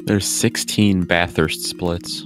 There's 16 Bathurst splits.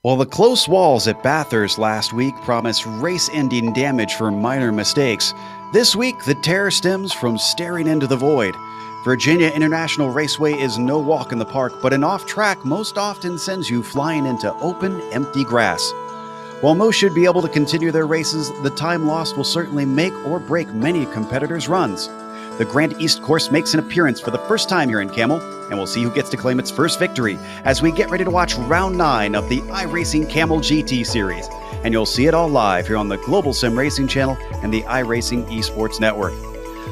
While the close walls at Bathurst last week promised race-ending damage for minor mistakes, this week the terror stems from staring into the void. Virginia International Raceway is no walk in the park, but an off-track most often sends you flying into open, empty grass. While most should be able to continue their races, the time lost will certainly make or break many competitors' runs. The Grand East course makes an appearance for the first time here in Kamel, and we'll see who gets to claim its first victory as we get ready to watch round 9 of the iRacing Kamel GT series. and you'll see it all live here on the Global Sim Racing channel and the iRacing Esports Network.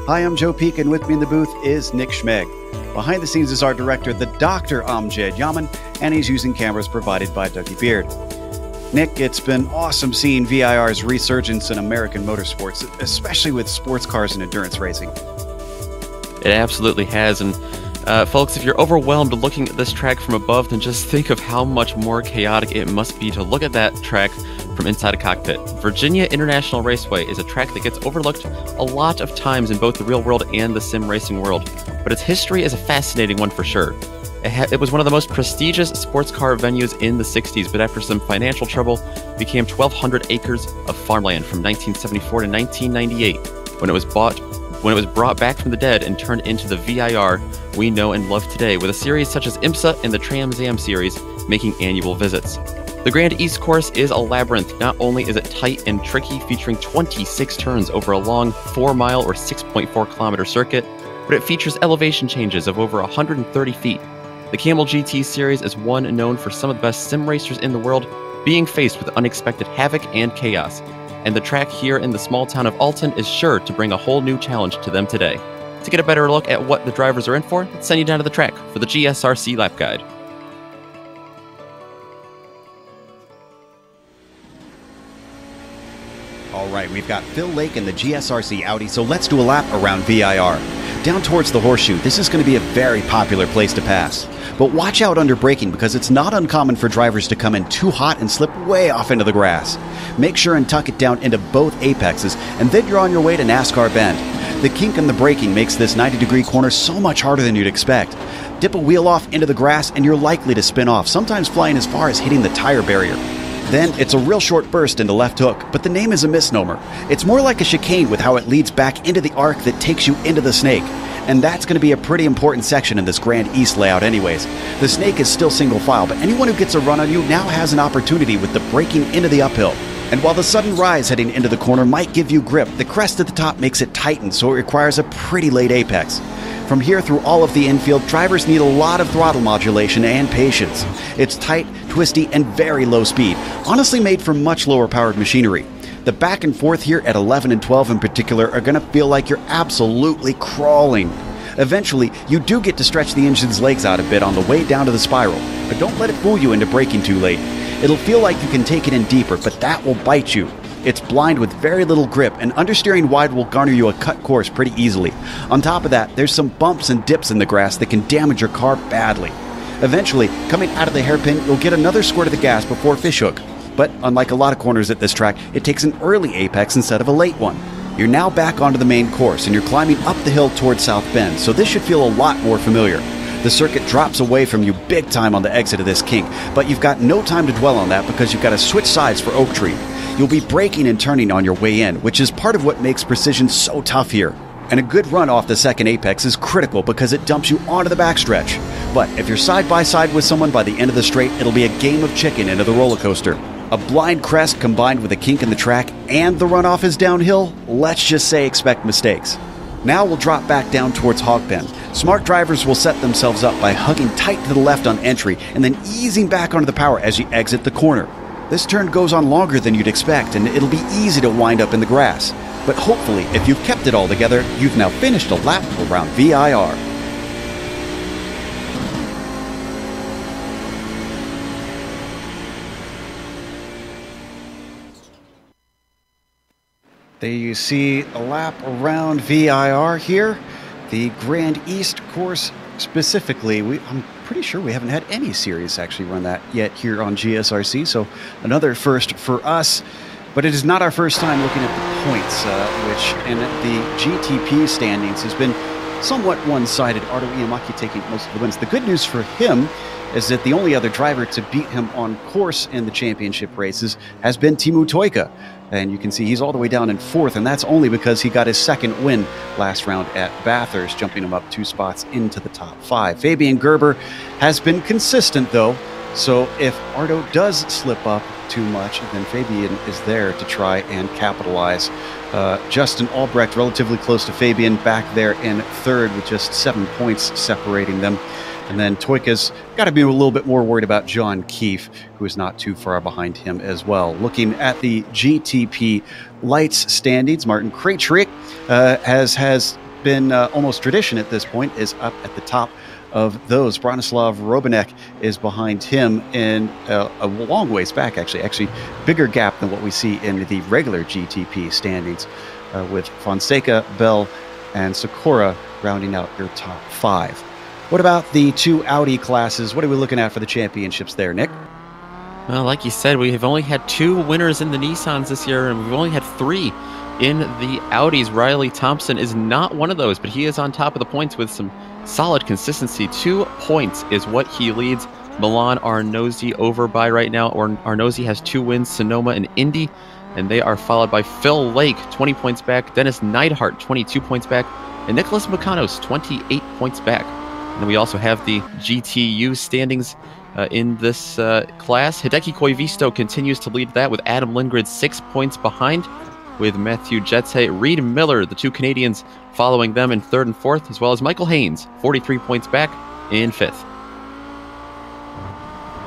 Hi, I'm Joe Peak, and with me in the booth is Nick Schmeg. Behind the scenes is our director, the Dr. Amjad Yaman, and he's using cameras provided by Dougie Beard. Nick, it's been awesome seeing VIR's resurgence in American motorsports, especially with sports cars and endurance racing. It absolutely has, and folks, if you're overwhelmed looking at this track from above, then just think of how much more chaotic it must be to look at that track from inside a cockpit. Virginia International Raceway is a track that gets overlooked a lot of times in both the real world and the sim racing world, but its history is a fascinating one for sure. It was one of the most prestigious sports car venues in the 60s, but after some financial trouble, became 1,200 acres of farmland from 1974 to 1998, when it was brought back from the dead and turned into the VIR we know and love today, with a series such as IMSA and the Trans Am series making annual visits. The Grand East course is a labyrinth. Not only is it tight and tricky, featuring 26 turns over a long 4-mile or 6.4-kilometer circuit, but it features elevation changes of over 130 feet. The Kamel GT series is one known for some of the best sim racers in the world being faced with unexpected havoc and chaos, and the track here in the small town of Alton is sure to bring a whole new challenge to them today. To get a better look at what the drivers are in for, let's send you down to the track for the GSRC lap guide. All right, we've got Phil Lake in the GSRC Audi, so let's do a lap around VIR. Down towards the horseshoe, this is going to be a very popular place to pass. But watch out under braking, because it's not uncommon for drivers to come in too hot and slip way off into the grass. Make sure and tuck it down into both apexes, and then you're on your way to NASCAR Bend. The kink in the braking makes this 90-degree corner so much harder than you'd expect. Dip a wheel off into the grass and you're likely to spin off, sometimes flying as far as hitting the tire barrier. Then it's a real short burst into left hook, but the name is a misnomer. It's more like a chicane with how it leads back into the arc that takes you into the snake. And that's going to be a pretty important section in this Grand East layout anyways. The snake is still single file, but anyone who gets a run on you now has an opportunity with the braking into the uphill. And while the sudden rise heading into the corner might give you grip, the crest at the top makes it tighten, so it requires a pretty late apex. From here through all of the infield, drivers need a lot of throttle modulation and patience. It's tight, twisty, and very low speed, honestly made for much lower powered machinery. The back and forth here at 11 and 12 in particular are going to feel like you're absolutely crawling. Eventually, you do get to stretch the engine's legs out a bit on the way down to the spiral, but don't let it fool you into braking too late. It'll feel like you can take it in deeper, but that will bite you. It's blind with very little grip, and understeering wide will garner you a cut course pretty easily. On top of that, there's some bumps and dips in the grass that can damage your car badly. Eventually, coming out of the hairpin, you'll get another squirt of the gas before fishhook. But unlike a lot of corners at this track, it takes an early apex instead of a late one. You're now back onto the main course, and you're climbing up the hill towards South Bend, so this should feel a lot more familiar. The circuit drops away from you big time on the exit of this kink, but you've got no time to dwell on that because you've got to switch sides for Oak Tree. You'll be braking and turning on your way in, which is part of what makes precision so tough here. And a good run off the second apex is critical because it dumps you onto the backstretch. But if you're side by side with someone by the end of the straight, it'll be a game of chicken into the roller coaster. A blind crest combined with a kink in the track and the runoff is downhill, let's just say expect mistakes. Now we'll drop back down towards Hogpen. Smart drivers will set themselves up by hugging tight to the left on entry and then easing back onto the power as you exit the corner. This turn goes on longer than you'd expect, and it'll be easy to wind up in the grass. But hopefully, if you've kept it all together, you've now finished a lap around VIR. There you see a lap around VIR here. The Grand East course specifically, I'm pretty sure we haven't had any series actually run that yet here on GSRC, so another first for us. But it is not our first time looking at the points, which in the GTP standings has been somewhat one-sided. Ardo Iamaki taking most of the wins. The good news for him is that the only other driver to beat him on course in the championship races has been Teemu Toika. And you can see he's all the way down in fourth, and that's only because he got his second win last round at Bathurst, jumping him up 2 spots into the top 5. Fabian Gerber has been consistent, though, so if Ardo does slip up too much, then Fabian is there to try and capitalize. Justin Albrecht relatively close to Fabian, back there in third with just 7 points separating them. And then Toyka's got to be a little bit more worried about John Keefe, who is not too far behind him as well. Looking at the GTP lights standings, Martin Krejcik has been almost tradition at this point, is up at the top of those. Bronislav Robanek is behind him in a long ways back, actually bigger gap than what we see in the regular GTP standings, with Fonseca, Bell, and Sakura rounding out your top 5. What about the 2 Audi classes? What are we looking at for the championships there, Nick? Well, like you said, we have only had 2 winners in the Nissans this year, and we've only had 3 in the Audis. Riley Thompson is not one of those, but he is on top of the points with some solid consistency. 2 points is what he leads Milan Arnozzi over by right now. Arnozzi has 2 wins, Sonoma and Indy, and they are followed by Phil Lake, 20 points back, Dennis Neidhart, 22 points back, and Nicholas Makanos, 28 points back. And then we also have the GTU standings in this class. Hideki Koivisto continues to lead that with Adam Lindgren 6 points behind, with Matthew Jetse, Reed Miller, the 2 Canadians, following them in 3rd and 4th, as well as Michael Haynes, 43 points back in 5th.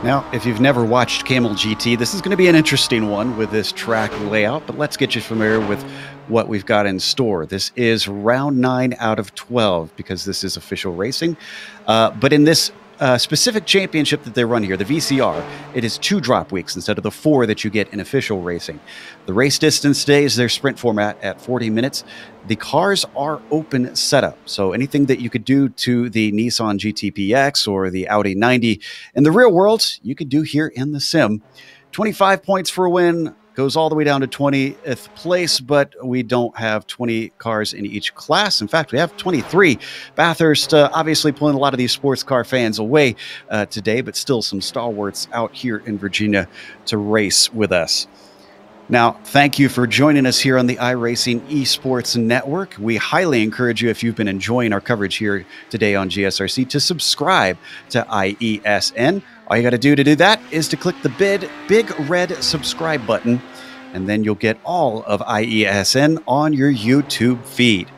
Now, if you've never watched Kamel GT, this is going to be an interesting one with this track layout, but let's get you familiar with what we've got in store. This is round 9 out of 12 because this is official racing. But in this specific championship that they run here, the VCR, it is 2 drop weeks instead of the 4 that you get in official racing. The race distance today is their sprint format at 40 minutes. The cars are open setup, so anything that you could do to the Nissan GTP-X or the Audi 90 in the real world, you could do here in the sim. 25 points for a win, goes all the way down to 20th place, but we don't have 20 cars in each class. In fact, we have 23. Bathurst obviously pulling a lot of these sports car fans away today, but still some stalwarts out here in Virginia to race with us. Now, thank you for joining us here on the iRacing Esports Network. We highly encourage you, if you've been enjoying our coverage here today on GSRC, to subscribe to IESN. All you got to do that is to click the big red subscribe button, and then you'll get all of IESN on your YouTube feed.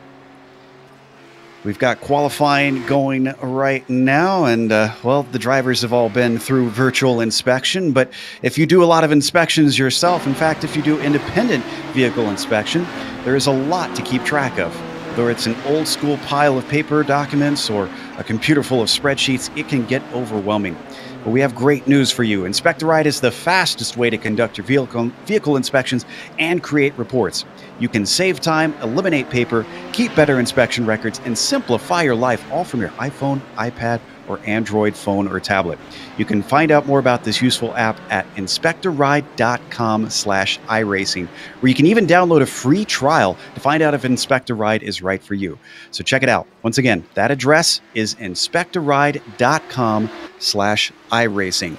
We've got qualifying going right now, and well, the drivers have all been through virtual inspection, but if you do a lot of inspections yourself, in fact, if you do independent vehicle inspection, there is a lot to keep track of. Whether it's an old school pile of paper documents or a computer full of spreadsheets, it can get overwhelming. But we have great news for you. Inspect a Ride is the fastest way to conduct your vehicle inspections and create reports. You can save time, eliminate paper, keep better inspection records, and simplify your life all from your iPhone, iPad, or Android phone or tablet. You can find out more about this useful app at inspectorride.com/iRacing, where you can even download a free trial to find out if Inspect a Ride is right for you. So check it out. Once again, that address is inspectorride.com/iRacing.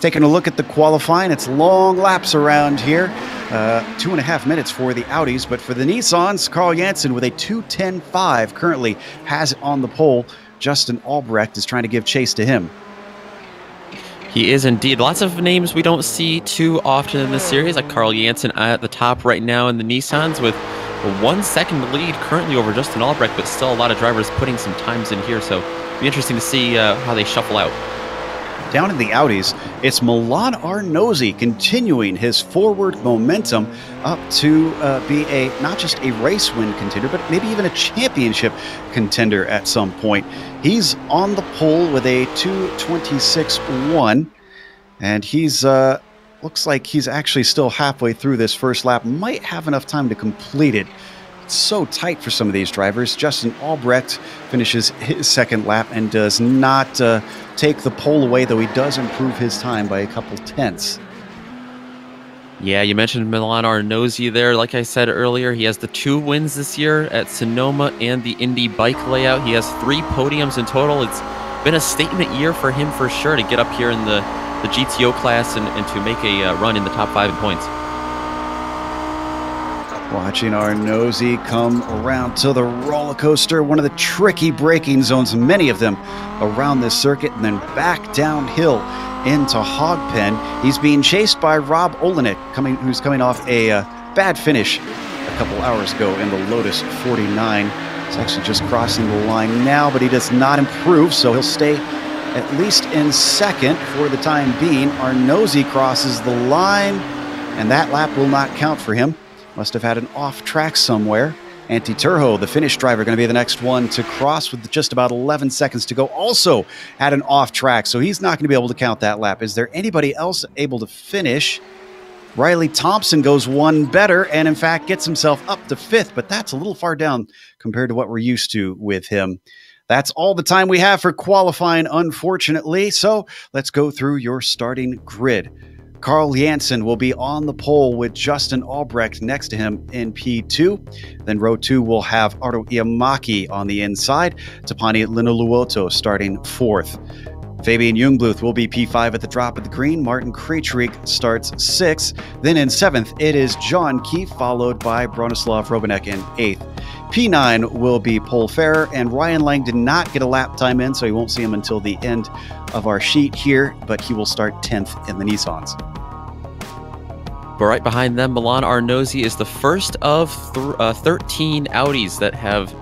Taking a look at the qualifying, it's long laps around here. 2.5 minutes for the Audis, but for the Nissans, Carl Janssen with a 2:10.5 currently has it on the pole. Justin Albrecht is trying to give chase to him. He is indeed. Lots of names we don't see too often in this series, like Carl Janssen at the top right now in the Nissans with a 1 second lead currently over Justin Albrecht, but still a lot of drivers putting some times in here, so it'll be interesting to see how they shuffle out. Down in the Audis, it's Milan Arnozzi continuing his forward momentum up to be not just a race win contender, but maybe even a championship contender at some point. He's on the pole with a 2:26.1, and he's looks like he's actually still halfway through this first lap. Might have enough time to complete it. It's so tight for some of these drivers. Justin Albrecht finishes his second lap and does not take the pole away, though he does improve his time by a couple tenths. Yeah, you mentioned Milan Arnozzi there. Like I said earlier, he has the 2 wins this year at Sonoma and the Indy bike layout. He has 3 podiums in total. It's been a statement year for him for sure to get up here in the GTO class and to make a run in the top 5 in points. Watching Arnozzi come around to the roller coaster, one of the tricky braking zones, many of them around this circuit, and then back downhill into Hogpen. He's being chased by Rob Olenek, who's coming off a bad finish a couple hours ago in the Lotus 49. He's actually just crossing the line now, but he does not improve, so he'll stay at least in second for the time being. Arnozzi crosses the line, and that lap will not count for him. Must have had an off track somewhere. Antti Terho, the Finnish driver, going to be the next one to cross with just about 11 seconds to go. Also had an off track, so he's not going to be able to count that lap. Is there anybody else able to finish? Riley Thompson goes one better and, in fact, gets himself up to fifth, but that's a little far down compared to what we're used to with him. That's all the time we have for qualifying, unfortunately, so let's go through your starting grid. Carl Janssen will be on the pole with Justin Albrecht next to him in P2. Then row 2 will have Arto Iamaki on the inside. Tapani Linoluoto starting 4th. Fabian Jungbluth will be P5 at the drop of the green. Martin Krejcik starts 6th. Then in 7th, it is John Keefe, followed by Bronislav Robanek in 8th. P9 will be Paul Ferrer, and Ryan Lang did not get a lap time in, so you won't see him until the end of our sheet here, but he will start 10th in the Nissans. But right behind them, Milan Arnozzi is the first of 13 Audis that have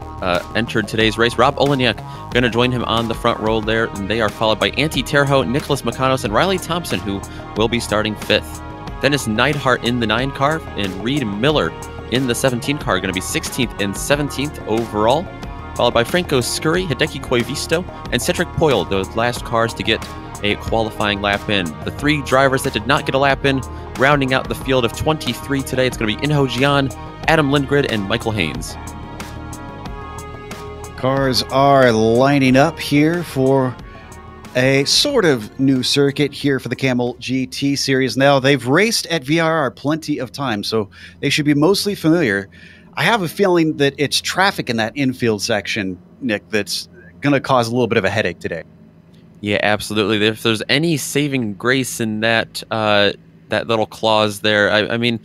entered today's race. Rob Olenek going to join him on the front row there, and they are followed by Antti Terho, Nicholas Makanos, and Riley Thompson, who will be starting 5th. Dennis Neidhart in the 9 car, and Reed Miller in the 17 car, going to be 16th and 17th overall, followed by Franco Scurry, Hideki Koivisto, and Cedric Poyle, those last cars to get a qualifying lap in. The 3 drivers that did not get a lap in, rounding out the field of 23 today, it's going to be Inho Jian, Adam Lindgren, and Michael Haynes. Cars are lining up here for a sort of new circuit here for the Kamel GT series. Now, they've raced at VRR plenty of times, so they should be mostly familiar. I have a feeling that it's traffic in that infield section, Nick, that's going to cause a little bit of a headache today. Yeah, absolutely. If there's any saving grace in that that little clause there, I mean,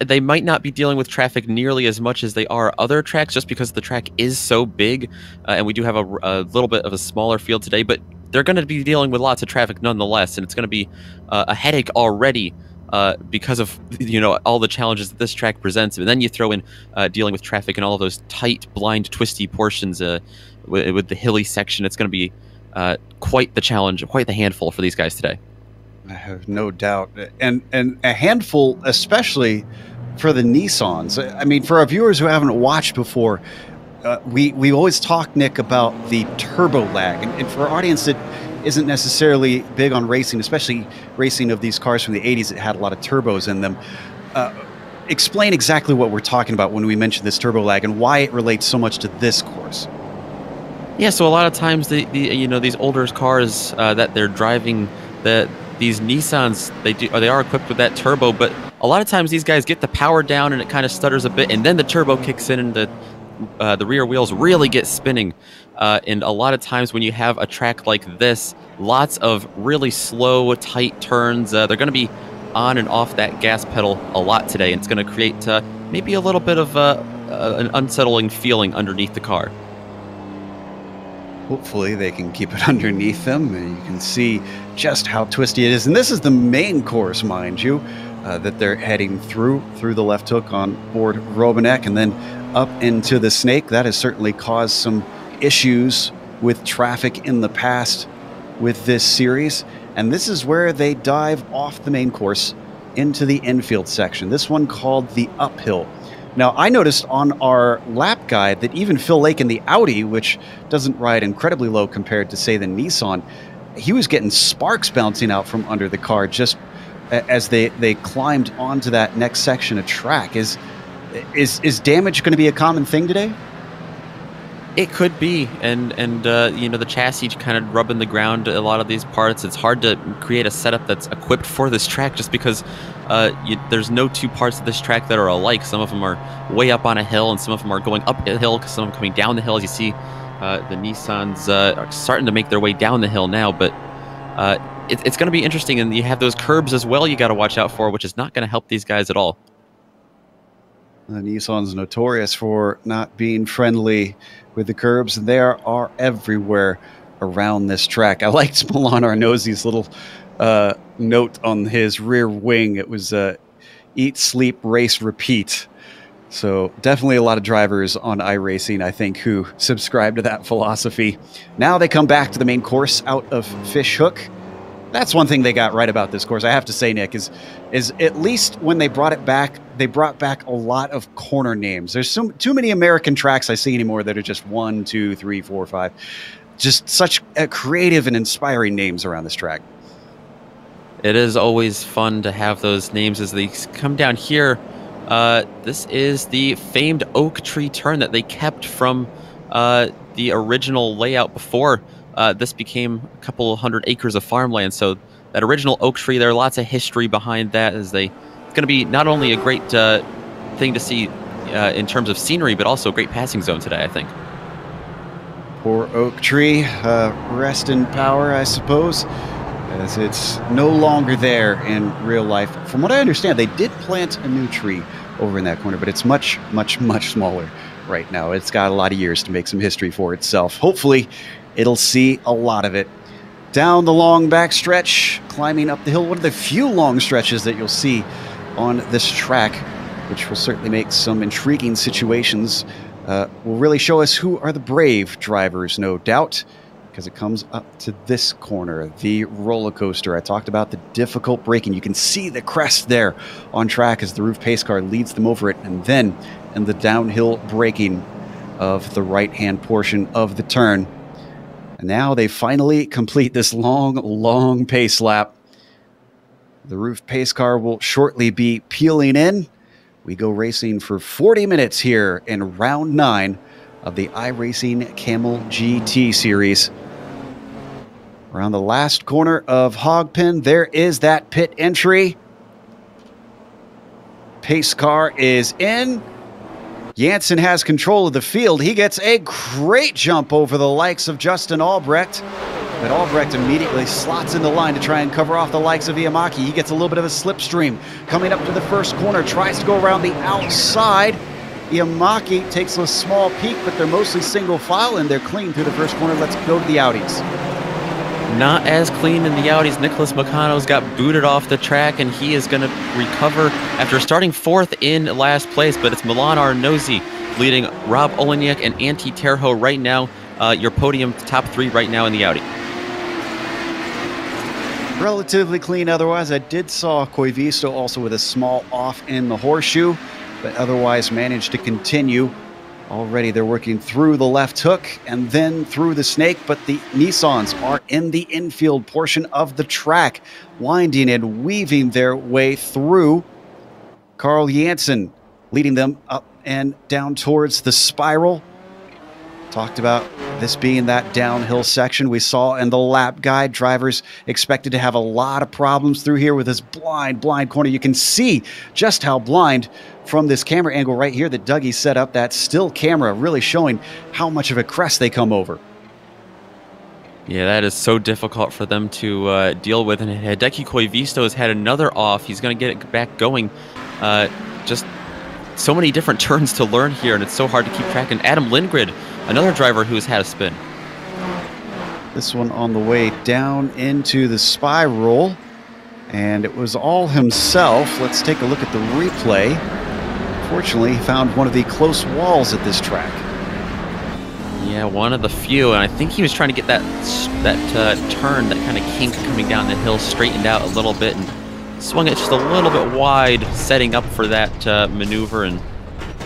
they might not be dealing with traffic nearly as much as they are other tracks, just because the track is so big, and we do have a little bit of a smaller field today, but they're going to be dealing with lots of traffic nonetheless, and it's going to be a headache already because of, you know, all the challenges that this track presents. And then you throw in dealing with traffic and all of those tight, blind, twisty portions with the hilly section. It's going to be quite the challenge, quite the handful for these guys today. I have no doubt. And a handful, especially for the Nissans. I mean, for our viewers who haven't watched before, we always talk, Nick, about the turbo lag. And for our audience that isn't necessarily big on racing, especially racing of these cars from the 80s that had a lot of turbos in them, explain exactly what we're talking about when we mention this turbo lag and why it relates so much to this course. Yeah, so a lot of times you know, these older cars that they're driving, these Nissans, they are equipped with that turbo, but a lot of times these guys get the power down and it kind of stutters a bit, and then the turbo kicks in and the rear wheels really get spinning. And a lot of times when you have a track like this, lots of really slow, tight turns, they're going to be on and off that gas pedal a lot today, and it's going to create maybe a little bit of an unsettling feeling underneath the car. Hopefully they can keep it underneath them, and you can see just how twisty it is. And this is the main course, mind you, that they're heading through the left hook on board Robanek and then up into the Snake. That has certainly caused some issues with traffic in the past with this series. And this is where they dive off the main course into the infield section, this one called the Uphill. Now, I noticed on our lap guide that even Phil Lake in the Audi, which doesn't ride incredibly low compared to, say, the Nissan, he was getting sparks bouncing out from under the car just as they climbed onto that next section of track. Is damage going to be a common thing today? It could be, and you know, the chassis kind of rubbing the ground a lot of these parts. It's hard to create a setup that's equipped for this track just because there's no two parts of this track that are alike. Some of them are way up on a hill, and some of them are going up a hill, some of them coming down the hill. As you see, the Nissans are starting to make their way down the hill now, but it's going to be interesting, and you have those curbs as well you got to watch out for, which is not going to help these guys at all. The Nissan's notorious for not being friendly with the curbs, and they are everywhere around this track. I liked Milan Arnozzi's little note on his rear wing. It was eat, sleep, race, repeat. So definitely a lot of drivers on iRacing, I think, who subscribe to that philosophy. Now they come back to the main course out of Fish Hook. That's one thing they got right about this course, I have to say, Nick, is at least when they brought it back, they brought back a lot of corner names. There's too many American tracks I see anymore that are just 1, 2, 3, 4, 5. Just such creative and inspiring names around this track. It is always fun to have those names as they come down here. This is the famed oak tree turn that they kept from the original layout before this became a couple hundred acres of farmland. So that original oak tree, there are lots of history behind that. It's going to be not only a great thing to see in terms of scenery, but also a great passing zone today, I think. Poor oak tree, rest in power, I suppose, as it's no longer there in real life. From what I understand, they did plant a new tree over in that corner, but it's much, much, much smaller right now. It's got a lot of years to make some history for itself. Hopefully, it'll see a lot of it. Down the long backstretch, climbing up the hill, one of the few long stretches that you'll see on this track, which will certainly make some intriguing situations. Will really show us who are the brave drivers, no doubt, because it comes up to this corner, the roller coaster. I talked about the difficult braking. You can see the crest there on track as the roof pace car leads them over it, and then in the downhill braking of the right-hand portion of the turn. And now they finally complete this long, long pace lap. The roof pace car will shortly be peeling in. We go racing for 40 minutes here in round 9 of the iRacing Kamel GT series. Around the last corner of Hogpen, there is that pit entry. Pace car is in. Janssen has control of the field. He gets a great jump over the likes of Justin Albrecht. But Albrecht immediately slots in the line to try and cover off the likes of Iamaki. He gets a little bit of a slipstream. Coming up to the first corner, tries to go around the outside. Iamaki takes a small peek, but they're mostly single file and they're clean through the first corner. Let's go to the Audis. Not as clean in the Audis. Nicholas Meccano's got booted off the track, and he is going to recover after starting 4th in last place, but it's Milan Arnozzi leading Rob Olenek and Antti Terho right now. Your podium top 3 right now in the Audi. Relatively clean otherwise. I did saw Koivisto also with a small off in the horseshoe, but otherwise managed to continue. Already they're working through the left hook and then through the snake, but the Nissans are in the infield portion of the track, winding and weaving their way through. Carl Janssen leading them up and down towards the spiral. Talked about this being that downhill section we saw in the lap guide. Drivers expected to have a lot of problems through here with this blind corner. You can see just how blind from this camera angle right here that Dougie set up, that still camera really showing how much of a crest they come over. Yeah, that is so difficult for them to deal with. And Hideki Koivisto has had another off. He's going to get it back going. Just so many different turns to learn here, and it's so hard to keep track. And Adam Lindgren, another driver who's had a spin. This one on the way down into the spiral, and it was all himself. Let's take a look at the replay. Fortunately, he found one of the close walls at this track. Yeah, one of the few, and I think he was trying to get that turn, that kind of kink coming down the hill, straightened out a little bit, and swung it just a little bit wide, setting up for that maneuver, and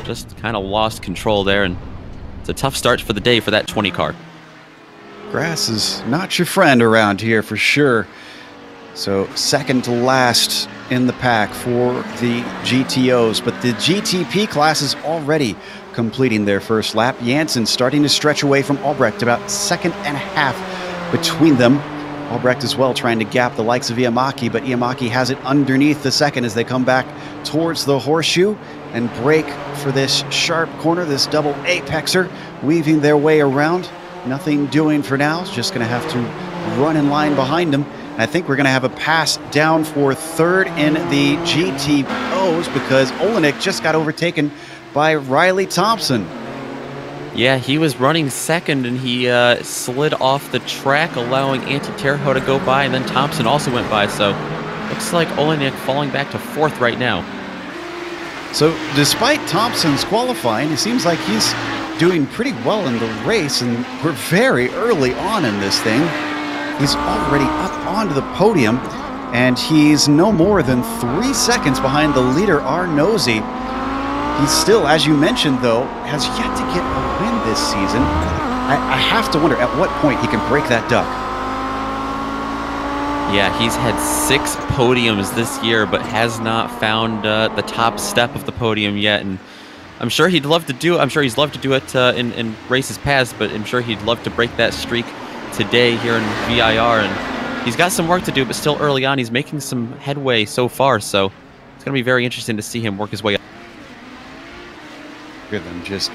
just kind of lost control there. And it's a tough start for the day for that 20 car. Grass is not your friend around here for sure. So second to last in the pack for the GTOs, but the GTP class is already completing their first lap. Janssen starting to stretch away from Albrecht, about 1.5 seconds between them. Albrecht as well trying to gap the likes of Iamaki, but Iamaki has it underneath the second as they come back towards the horseshoe and break for this sharp corner, this double apexer, weaving their way around. Nothing doing for now. It's just going to have to run in line behind them. I think we're going to have a pass down for third in the GTOs because Olenek just got overtaken by Riley Thompson. Yeah, he was running second, and he slid off the track, allowing Antti Terho to go by, and then Thompson also went by. So looks like Olenek falling back to 4th right now. So despite Thompson's qualifying, it seems like he's doing pretty well in the race, and we're very early on in this thing. He's already up onto the podium, and he's no more than 3 seconds behind the leader, Arnozzi. He still, as you mentioned, though, has yet to get a win this season. I have to wonder at what point he can break that duck. Yeah, he's had 6 podiums this year, but has not found the top step of the podium yet. And I'm sure he'd love to do it. I'm sure he's loved to do it in races past, but I'm sure he'd love to break that streak today here in VIR. And he's got some work to do, but still early on, he's making some headway so far. So it's going to be very interesting to see him work his way up. Look at them just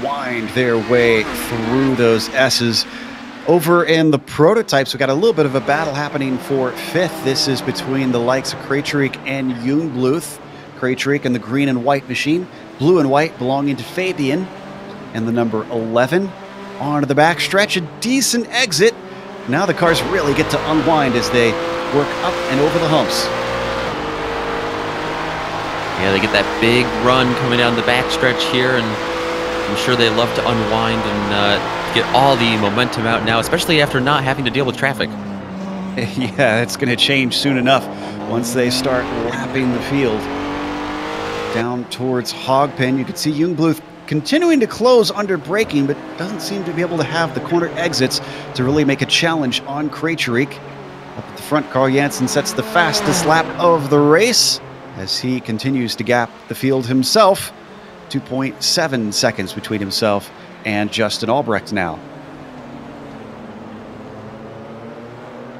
wind their way through those S's. Over in the prototypes, we got a little bit of a battle happening for 5th. This is between the likes of Krejcik and Jungbluth. Krejcik in the green and white machine, blue and white belonging to Fabian, and the number 11 onto the back stretch. A decent exit. Now the cars really get to unwind as they work up and over the humps. Yeah, they get that big run coming down the backstretch here, and I'm sure they love to unwind and get all the momentum out now, especially after not having to deal with traffic. Yeah, it's going to change soon enough once they start lapping the field. Down towards Hogpen, you can see Jungbluth continuing to close under braking, but doesn't seem to be able to have the corner exits to really make a challenge on Krejcik. Up at the front, Carl Jansen sets the fastest lap of the race as he continues to gap the field himself. 2.7 seconds between himself and Justin Albrecht now.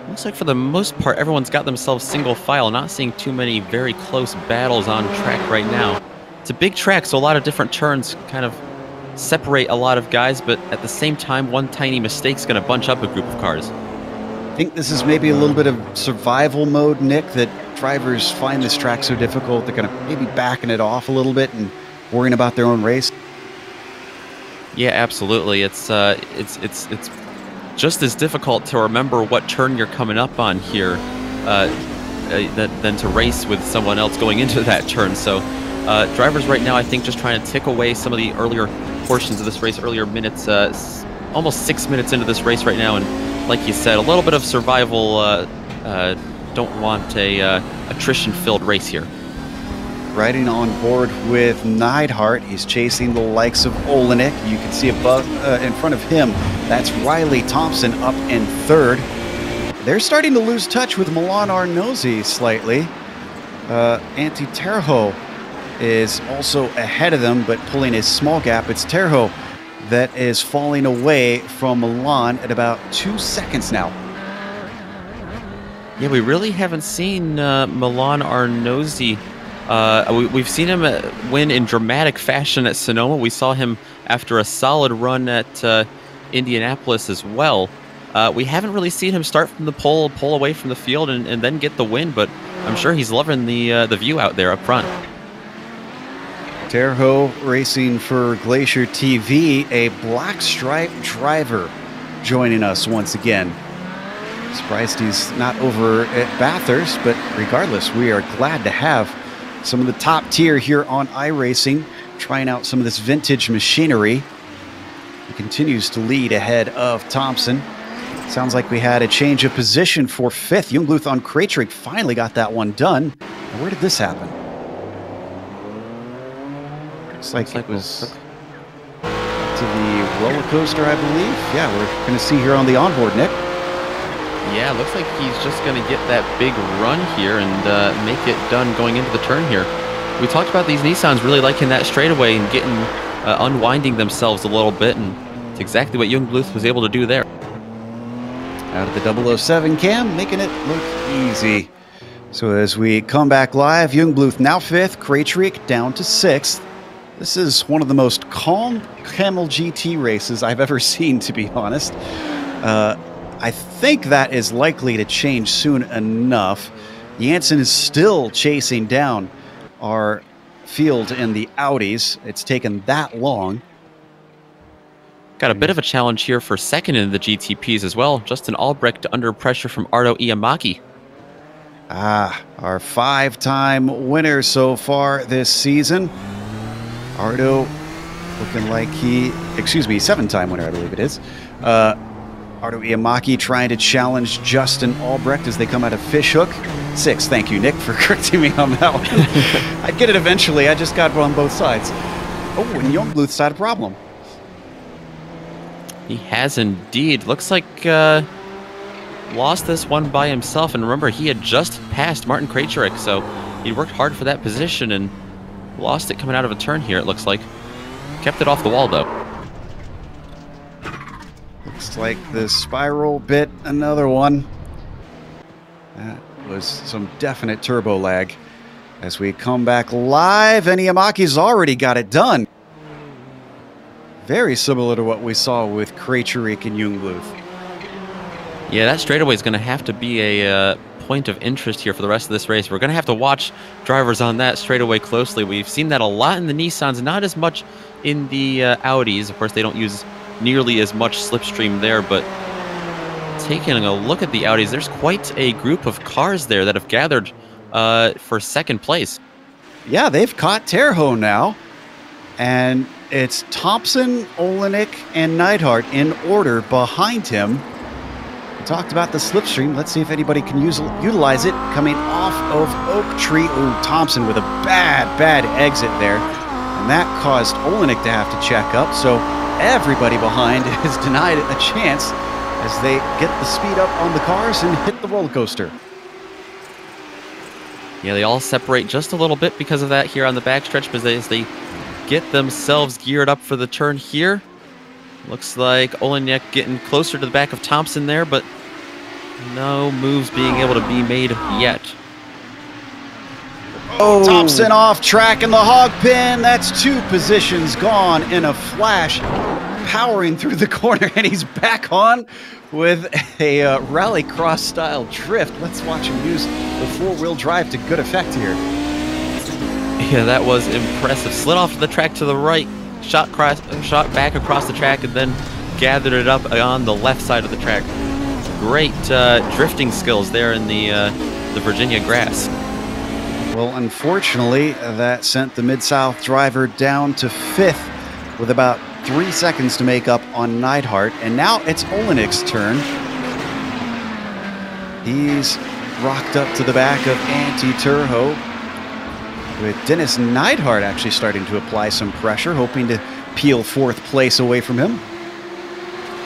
Looks like for the most part, everyone's got themselves single file. Not seeing too many very close battles on track right now. It's a big track, so a lot of different turns kind of separate a lot of guys, but at the same time, one tiny mistake's going to bunch up a group of cars. I think this is maybe a little bit of survival mode, Nick, that drivers find this track so difficult, they're kind of maybe backing it off a little bit and worrying about their own race. Yeah, absolutely. It's just as difficult to remember what turn you're coming up on here than to race with someone else going into that turn. So drivers right now, I think, just trying to tick away some of the earlier portions of this race, earlier minutes, almost 6 minutes into this race right now. And like you said, a little bit of survival. Don't want a attrition-filled race here. Riding on board with Neidhart, he's chasing the likes of Olenek. You can see above, in front of him, that's Riley Thompson up in 3rd. They're starting to lose touch with Milan Arnozzi slightly. Antti Terho is also ahead of them, but pulling a small gap. It's Terho that is falling away from Milan at about 2 seconds now. Yeah, we really haven't seen Milan Arnozzi. We've seen him win in dramatic fashion at Sonoma. We saw him after a solid run at Indianapolis as well. We haven't really seen him start from the pole, pull away from the field, and then get the win, but I'm sure he's loving the view out there up front. Terho racing for Glacier TV, a black stripe driver joining us once again. Surprised he's not over at Bathurst, but regardless, we are glad to have some of the top tier here on iRacing, trying out some of this vintage machinery. He continues to lead ahead of Thompson. Sounds like we had a change of position for 5th. Jungbluth on Krejcik finally got that one done. Where did this happen? Looks like it was to the roller coaster, I believe. Yeah, we're going to see here on the onboard, Nick. Yeah, looks like he's just going to get that big run here and make it done going into the turn here. We talked about these Nissans really liking that straightaway and getting unwinding themselves a little bit, and it's exactly what Jungbluth was able to do there. Out of the 007 cam, making it look easy. So as we come back live, Jungbluth now 5th, Krejcik down to 6th. This is one of the most calm Kamel GT races I've ever seen, to be honest. I think that is likely to change soon enough. Jansen is still chasing down our field in the Audis. It's taken that long. Got a bit of a challenge here for 2nd in the GTPs as well. Justin Albrecht under pressure from Ardo Iamaki. Our 5-time winner so far this season. Ardo looking like 7-time winner, I believe it is. Ardo Iamaki trying to challenge Justin Albrecht as they come out of Fishhook. 6, thank you, Nick, for correcting me on that one. I'd get it eventually, I just got it on both sides. Oh, and Youngbluth's had a problem. He has indeed. Looks like lost this one by himself, and remember, he had just passed Martin Krejcik, so he worked hard for that position and lost it coming out of a turn here, it looks like. Kept it off the wall, though. Looks like the spiral bit another one. That was some definite turbo lag. As we come back live, and Iamaki's already got it done. Very similar to what we saw with Krejcik and Youngbluth. Yeah, that straightaway is going to have to be a point of interest here for the rest of this race. We're going to have to watch drivers on that straightaway closely. We've seen that a lot in the Nissans, not as much in the Audis. Of course, they don't use nearly as much slipstream there, but taking a look at the Audis, there's quite a group of cars there that have gathered for second place. Yeah, they've caught Terho now, and it's Thompson, Olenek, and Neidhart in order behind him. We talked about the slipstream. Let's see if anybody can utilize it. Coming off of Oak Tree. Ooh, Thompson with a bad exit there. And that caused Olenek to have to check up. So everybody behind is denied a chance as they get the speed up on the cars and hit the roller coaster. Yeah, they all separate just a little bit because of that here on the backstretch, but as they get themselves geared up for the turn here. Looks like Olenek getting closer to the back of Thompson there, but no moves being able to be made yet. Oh, Thompson off track in the hog pin. That's 2 positions gone in a flash. Powering through the corner, and he's back on with a rallycross style drift. Let's watch him use the 4-wheel drive to good effect here. Yeah, that was impressive. Slid off the track to the right, shot back across the track, and then gathered it up on the left side of the track. Great drifting skills there in the Virginia grass. Well, unfortunately, that sent the Mid-South driver down to 5th with about 3 seconds to make up on Neidhart, and now it's Olenek's turn. He's rocked up to the back of Antti Terho, with Dennis Neidhart actually starting to apply some pressure, hoping to peel 4th place away from him.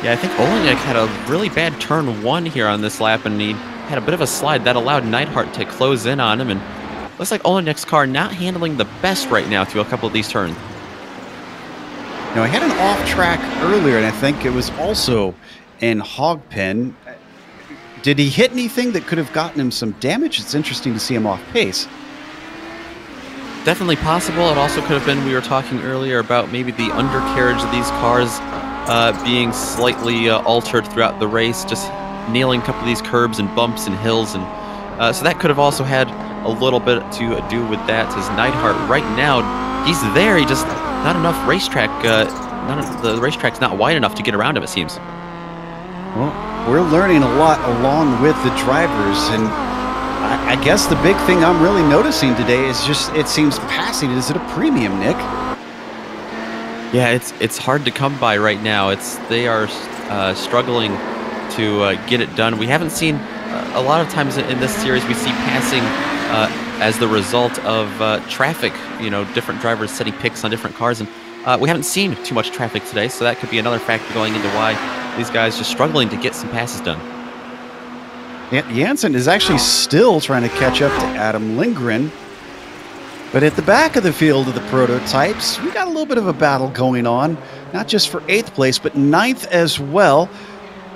Yeah, I think Olenek had a really bad turn 1 here on this lap, and he had a bit of a slide that allowed Neidhart to close in on him, and looks like Olenek's car not handling the best right now through a couple of these turns. Now, he had an off track earlier, and I think it was also in Hogpen. Did he hit anything that could have gotten him some damage? It's interesting to see him off pace. Definitely possible. It also could have been, we were talking earlier about maybe the undercarriage of these cars being slightly altered throughout the race, just nailing a couple of these curbs and bumps and hills. And so that could have also had a little bit to do with that, as Neidhart right now, he's there, he just not enough racetrack, the racetrack's not wide enough to get around him, it seems. Well, we're learning a lot along with the drivers, and I guess the big thing I'm really noticing today is just, it seems passing is at a premium, Nick. Yeah, it's hard to come by right now. They are struggling to get it done. We haven't seen, a lot of times in this series, we see passing as the result of traffic, different drivers setting picks on different cars, and we haven't seen too much traffic today, so that could be another factor going into why these guys just struggling to get some passes done. Jansen is actually still trying to catch up to Adam Lindgren, but at the back of the field of the prototypes, we got a little bit of a battle going on, not just for 8th place, but 9th as well.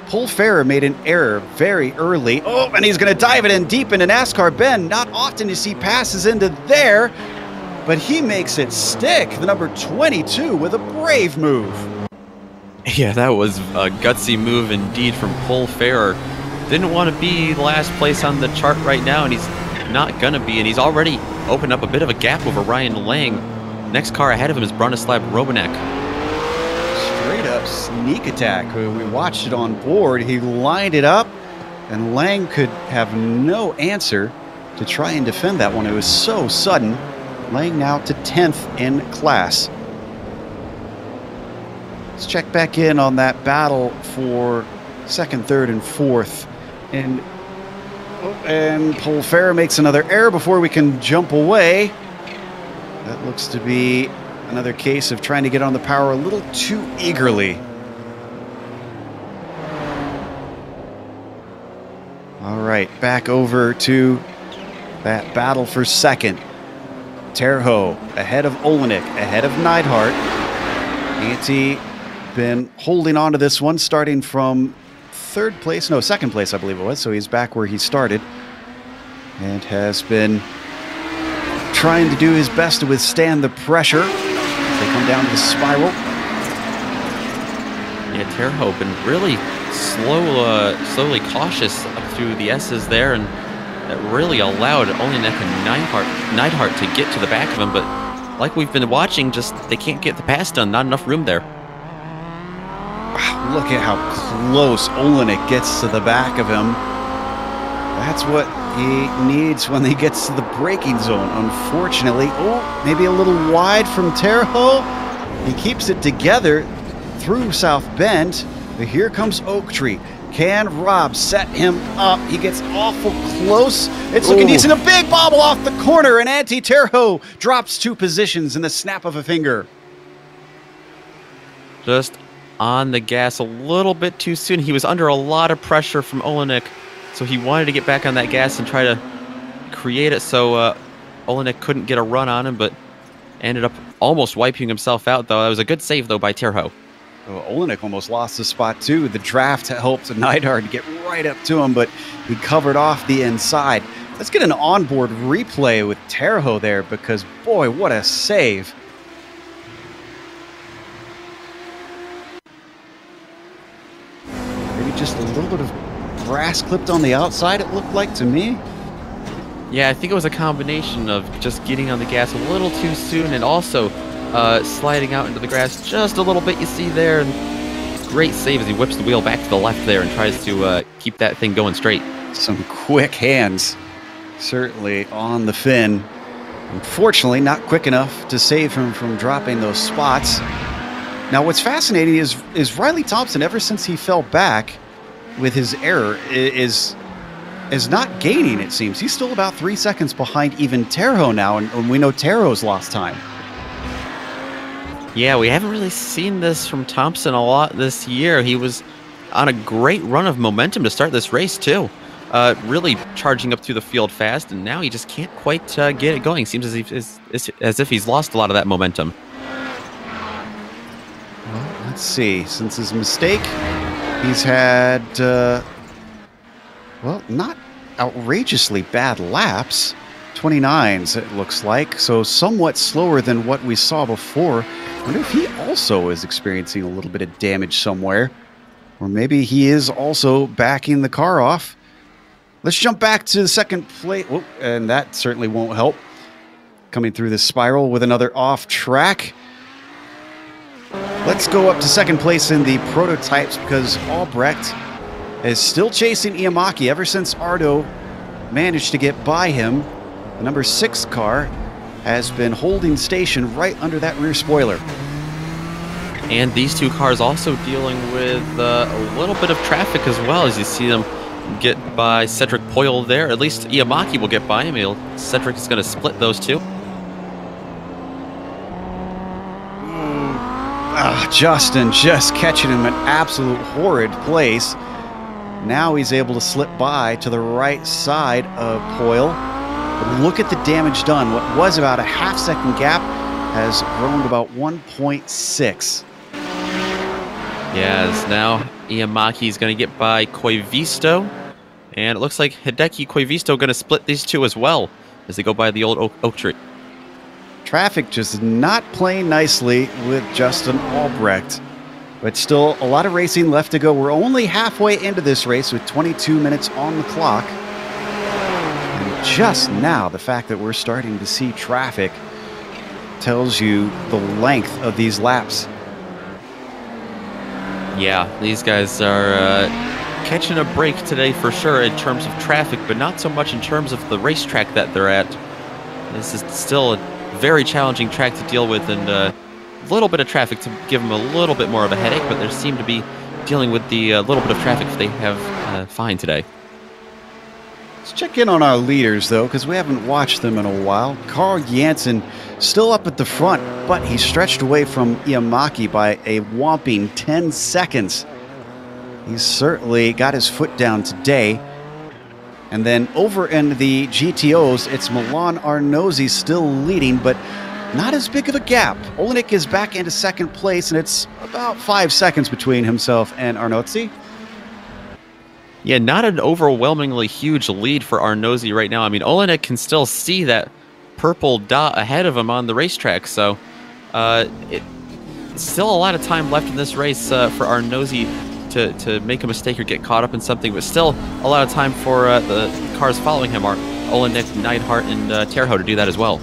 Paul Farrer made an error very early. Oh, and he's going to dive it in deep into NASCAR Bend. Not often you see passes into there, but he makes it stick. The number 22 with a brave move. Yeah, that was a gutsy move indeed from Paul Farrer. Didn't want to be last place on the chart right now, and he's not going to be, and he's already opened up a bit of a gap over Ryan Lang. Next car ahead of him is Bronislav Robanek. Straight up sneak attack. We watched it on board. He lined it up, and Lang could have no answer. to try and defend that one. It was so sudden, laying now to 10th in class. Let's check back in on that battle for second, third, and fourth. And Polfair makes another error before we can jump away. That looks to be another case of trying to get on the power a little too eagerly. All right, back over to that battle for second. Terho ahead of Olenek, ahead of Neidhart. Antti been holding on to this one, starting from second place, I believe it was. So he's back where he started and has been trying to do his best to withstand the pressure as they come down to the spiral. Yeah, Terho been really slowly cautious up through the S's there, and that really allowed Olenek and Neidhart to get to the back of him. But like we've been watching, just they can't get the pass done. Not enough room there. Look at how close Olenek gets to the back of him. That's what he needs when he gets to the braking zone. Unfortunately, maybe a little wide from Terho. He keeps it together through South Bend. But here comes Oak Tree. Can Rob set him up? He gets awful close. It's looking decent. A big bobble off the corner, and Antti Terho drops 2 positions in the snap of a finger. Just on the gas a little bit too soon. He was under a lot of pressure from Olenek, so he wanted to get back on that gas and try to create it so Olenek couldn't get a run on him, but ended up almost wiping himself out, though. That was a good save, though, by Terho. Olenek almost lost the spot, too. The draft helped Neidhart get right up to him, but he covered off the inside. Let's get an onboard replay with Terho there, because, boy, what a save. Just a little bit of brass clipped on the outside, it looked like to me. Yeah, I think it was a combination of just getting on the gas a little too soon and also sliding out into the grass just a little bit, you see there. And great save as he whips the wheel back to the left there and tries to keep that thing going straight. Some quick hands, certainly, on the fin. Unfortunately, not quick enough to save him from dropping those spots. Now, what's fascinating is Riley Thompson, ever since he fell back with his error, is not gaining, it seems. He's still about 3 seconds behind even Terho now, and we know Terho's lost time. Yeah, we haven't really seen this from Thompson a lot this year. He was on a great run of momentum to start this race, too. Really charging up through the field fast, and now he just can't quite get it going. Seems as if he's lost a lot of that momentum. Well, let's see. Since his mistake, he's had, well, not outrageously bad laps. 29s, it looks like, so somewhat slower than what we saw before. I wonder if he also is experiencing a little bit of damage somewhere. Or maybe he is also backing the car off. Let's jump back to the second place. Oh, and that certainly won't help. Coming through this spiral with another off track. Let's go up to second place in the prototypes because Albrecht is still chasing Iamaki ever since Ardo managed to get by him. The number 6 car has been holding station right under that rear spoiler. And these two cars also dealing with a little bit of traffic as well, as you see them get by Cedric Poyle there. At least Iamaki will get by him. Cedric is going to split those two. Justin just catching him an absolute horrid place. Now he's able to slip by to the right side of Poyle. But look at the damage done. What was about a half-second gap has grown to about 1.6. Yeah, as now Iamaki is going to get by Koivisto. And it looks like Hideki Koivisto going to split these two as well as they go by the old oak tree. Traffic just not playing nicely with Justin Albrecht. But still a lot of racing left to go. We're only halfway into this race with 22 minutes on the clock. And just now, the fact that we're starting to see traffic tells you the length of these laps. Yeah, these guys are catching a break today for sure in terms of traffic, but not so much in terms of the racetrack that they're at. This is still a very challenging track to deal with, and a little bit of traffic to give them a little bit more of a headache, but they seem to be dealing with the little bit of traffic they have fine today. Let's check in on our leaders, though, because we haven't watched them in a while. Carl Jansen still up at the front, but he stretched away from Iamaki by a whopping 10 seconds. He's certainly got his foot down today. And then over in the GTOs, it's Milan Arnozzi still leading, but not as big of a gap. Olenek is back into second place, and it's about 5 seconds between himself and Arnozzi. Yeah, not an overwhelmingly huge lead for Arnozzi right now. I mean, Olenek can still see that purple dot ahead of him on the racetrack, so it's still a lot of time left in this race for Arnozzi to make a mistake or get caught up in something, but still a lot of time for the cars following him are Olenek, Neidhart, and Terho to do that as well.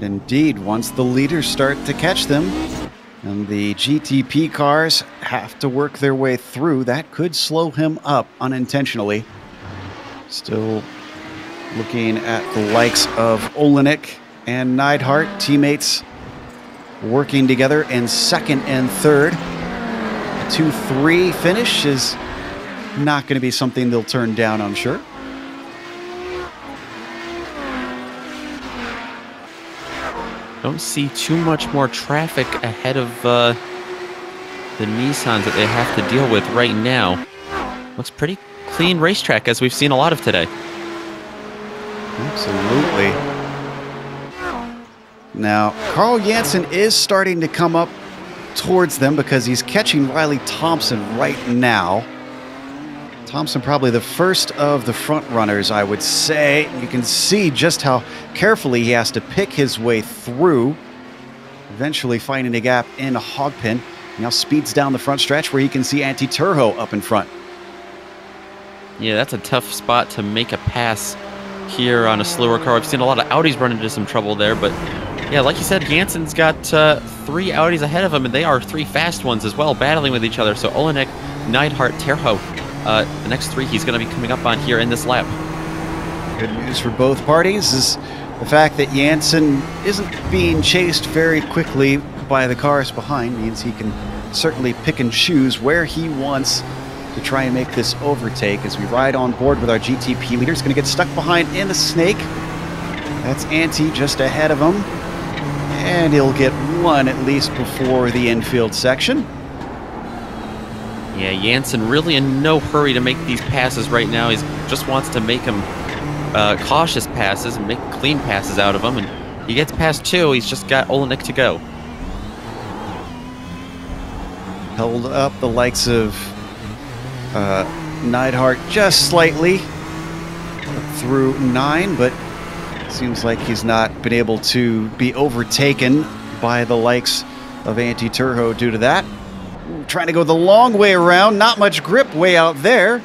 Indeed, once the leaders start to catch them, and the GTP cars have to work their way through, that could slow him up unintentionally. Still looking at the likes of Olenek and Neidhart, teammates working together in second and third. A 2-3 finish is not going to be something they'll turn down, I'm sure. Don't see too much more traffic ahead of the Nissans that they have to deal with right now. Looks pretty clean racetrack, as we've seen a lot of today. Absolutely. Now, Carl Jansen is starting to come up towards them because he's catching Riley Thompson right now. Thompson probably the first of the front runners, I would say. You can see just how carefully he has to pick his way through, eventually finding a gap in a hog pen. Now speeds down the front stretch where you can see Antti Terho up in front. Yeah, that's a tough spot to make a pass here on a slower car. I've seen a lot of Audis run into some trouble there, but yeah, like you said, Jansen's got 3 Audis ahead of him, and they are 3 fast ones as well, battling with each other. So Olenek, Neidhart, Terho, the next 3 he's going to be coming up on here in this lap. Good news for both parties is the fact that Jansen isn't being chased very quickly by the cars behind. Means he can certainly pick and choose where he wants to try and make this overtake as we ride on board with our GTP leader. He's going to get stuck behind in the snake. That's Antti just ahead of him. And he'll get one at least before the infield section. Yeah, Jansen really in no hurry to make these passes right now. He just wants to make them cautious passes and make clean passes out of them. And he gets past 2. He's just got Olenek to go. Held up the likes of Neidhart just slightly through 9, but seems like he's not been able to be overtaken by the likes of Antti Terho due to that. Trying to go the long way around, not much grip way out there.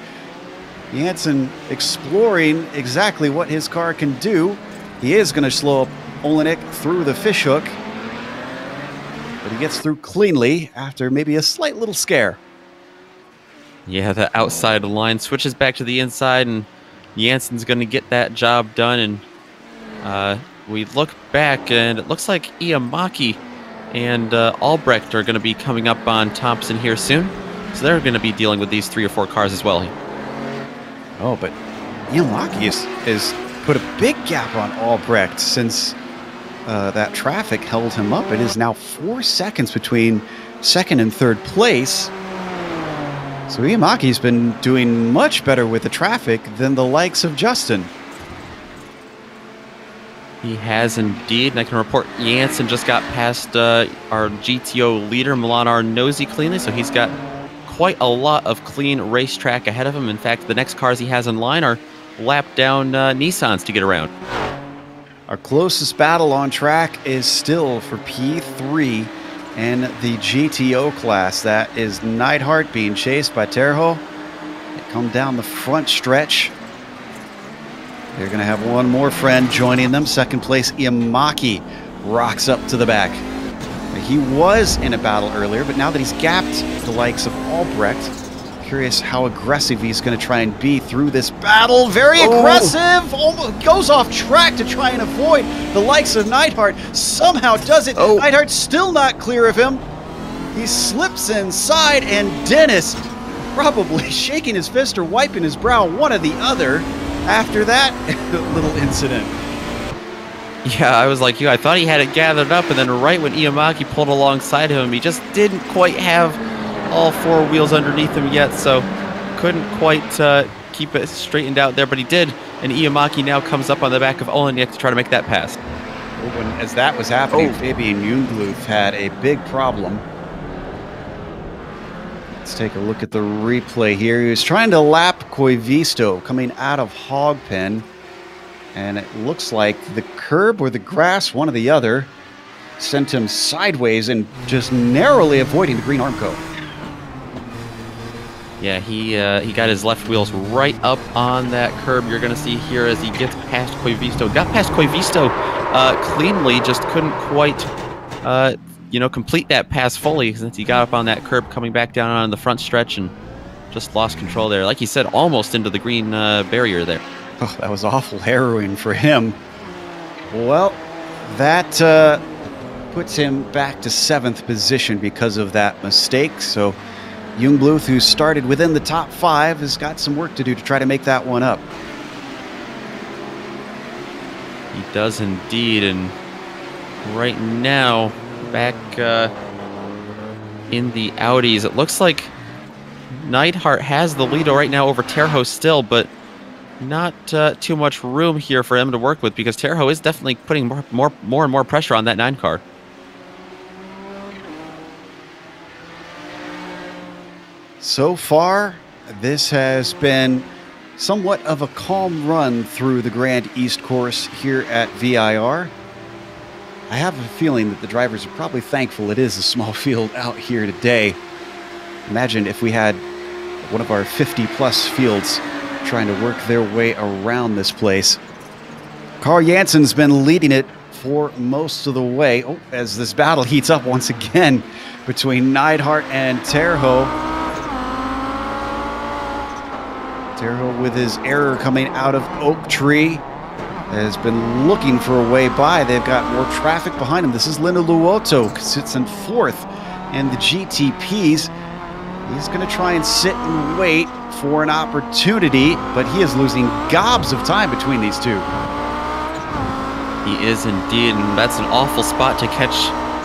Jansen exploring exactly what his car can do. He is going to slow up Olenek through the fishhook, but he gets through cleanly after maybe a slight little scare. Yeah, the outside line switches back to the inside, and Jansen's going to get that job done. And we look back, and it looks like Iamaki and Albrecht are going to be coming up on Thompson here soon. So they're going to be dealing with these 3 or 4 cars as well. Oh, but Iamaki has put a big gap on Albrecht since that traffic held him up. It is now 4 seconds between second and third place. So Iamaki's been doing much better with the traffic than the likes of Justin. He has indeed, and I can report Jansen just got past our GTO leader, Milan Arnozzi, cleanly, so he's got quite a lot of clean racetrack ahead of him. In fact, the next cars he has in line are lap-down Nissans to get around. Our closest battle on track is still for P3 in the GTO class. That is Neidhart being chased by Terho. They come down the front stretch. They're going to have one more friend joining them. Second place, Iamaki rocks up to the back. He was in a battle earlier, but now that he's gapped the likes of Albrecht, Curious how aggressive he's going to try and be through this battle. Very aggressive. Almost goes off track to try and avoid the likes of Neidhart. Somehow does it. Neidhart's still not clear of him. He slips inside, and Dennis probably shaking his fist or wiping his brow, one or the other, after that little incident. Yeah, I was like you. I thought he had it gathered up, and then right when Iamaki pulled alongside him, he just didn't quite have all four wheels underneath him yet, so couldn't quite keep it straightened out there, but he did, and Iamaki now comes up on the back of Olenek to try to make that pass. As that was happening, Fabian Jungbluth had a big problem. Let's take a look at the replay here. He was trying to lap Koivisto coming out of Hogpen, and it looks like the curb or the grass, one or the other, sent him sideways and just narrowly avoiding the green arm coat. Yeah, he got his left wheels right up on that curb. You're going to see here as he gets past Koivisto. Got past Koivisto cleanly, just couldn't quite, complete that pass fully since he got up on that curb coming back down on the front stretch and just lost control there. Like you said, almost into the green barrier there. Oh, that was awful harrowing for him. Well, that puts him back to 7th position because of that mistake. So Jungbluth, who started within the top 5, has got some work to do to try to make that one up. He does indeed, and right now, back in the Audis, it looks like Neidhart has the lead right now over Terho still, but not too much room here for him to work with because Terho is definitely putting more and more pressure on that 9 car. So far, this has been somewhat of a calm run through the Grand East course here at VIR. I have a feeling that the drivers are probably thankful it is a small field out here today. Imagine if we had one of our 50-plus fields trying to work their way around this place. Carl Jansen's been leading it for most of the way. Oh, as this battle heats up once again between Neidhart and Terho. Terho with his error coming out of Oak Tree has been looking for a way by. They've got more traffic behind him. This is Lino Luoto, sits in 4th in the GTPs. He's going to try and sit and wait for an opportunity, but he is losing gobs of time between these two. He is indeed, and that's an awful spot to catch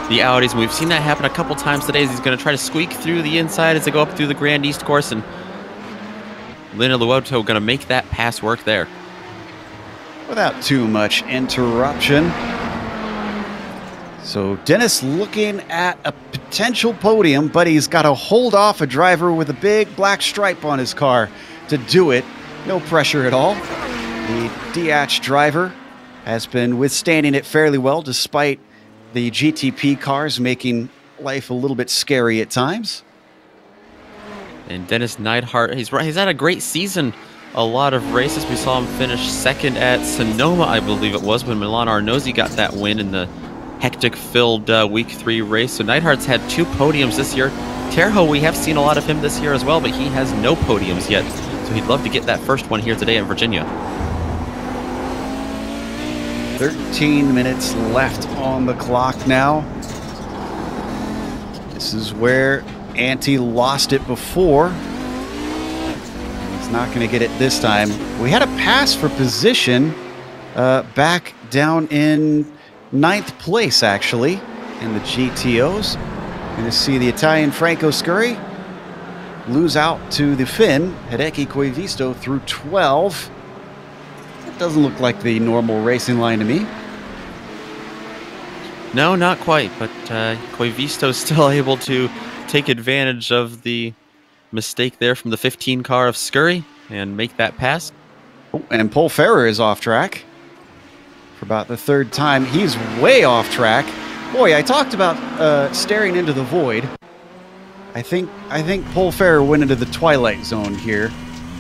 the Audis. And we've seen that happen a couple times today as he's going to try to squeak through the inside as they go up through the Grand East course, and Lino Luoto going to make that pass work there. Without too much interruption. So Dennis looking at a potential podium, but he's got to hold off a driver with a big black stripe on his car to do it. No pressure at all. The DH driver has been withstanding it fairly well despite the GTP cars making life a little bit scary at times. And Dennis Neidhart, he's had a great season. A lot of races. We saw him finish 2nd at Sonoma, I believe it was, when Milan Arnozzi got that win in the hectic-filled Week 3 race. So Neidhart's had 2 podiums this year. Terho, we have seen a lot of him this year as well, but he has no podiums yet. So he'd love to get that first one here today in Virginia. 13 minutes left on the clock now. This is where Ante lost it before. He's not going to get it this time. We had a pass for position back down in 9th place, actually, in the GTOs. Going to see the Italian Franco Scurri lose out to the Finn, Hideki Koivisto, through 12. It doesn't look like the normal racing line to me. No, not quite, but Koivisto's still able to take advantage of the mistake there from the 15 car of Scurri and make that pass. Oh, and Paul Ferrer is off track for about the 3rd time. He's way off track. Boy, I talked about staring into the void. I think Paul Ferrer went into the twilight zone here.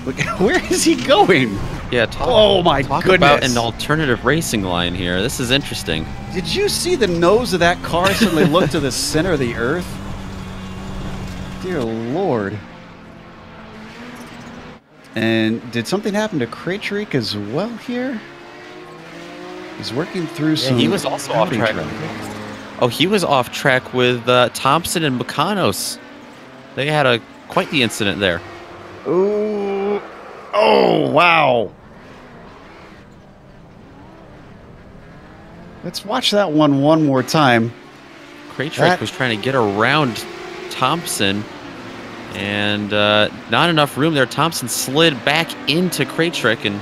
Look, where is he going? Yeah, talk goodness. About an alternative racing line here. This is interesting. Did you see the nose of that car suddenly look to the center of the earth? Dear Lord. And did something happen to Krejcik as well here? He's working through some... he was also off track. Oh, he was off track with Thompson and Makanos. They had quite the incident there. Ooh. Oh, wow. Let's watch that one more time. Krejcik was trying to get around Thompson, and not enough room there. Thompson slid back into Krejcik, and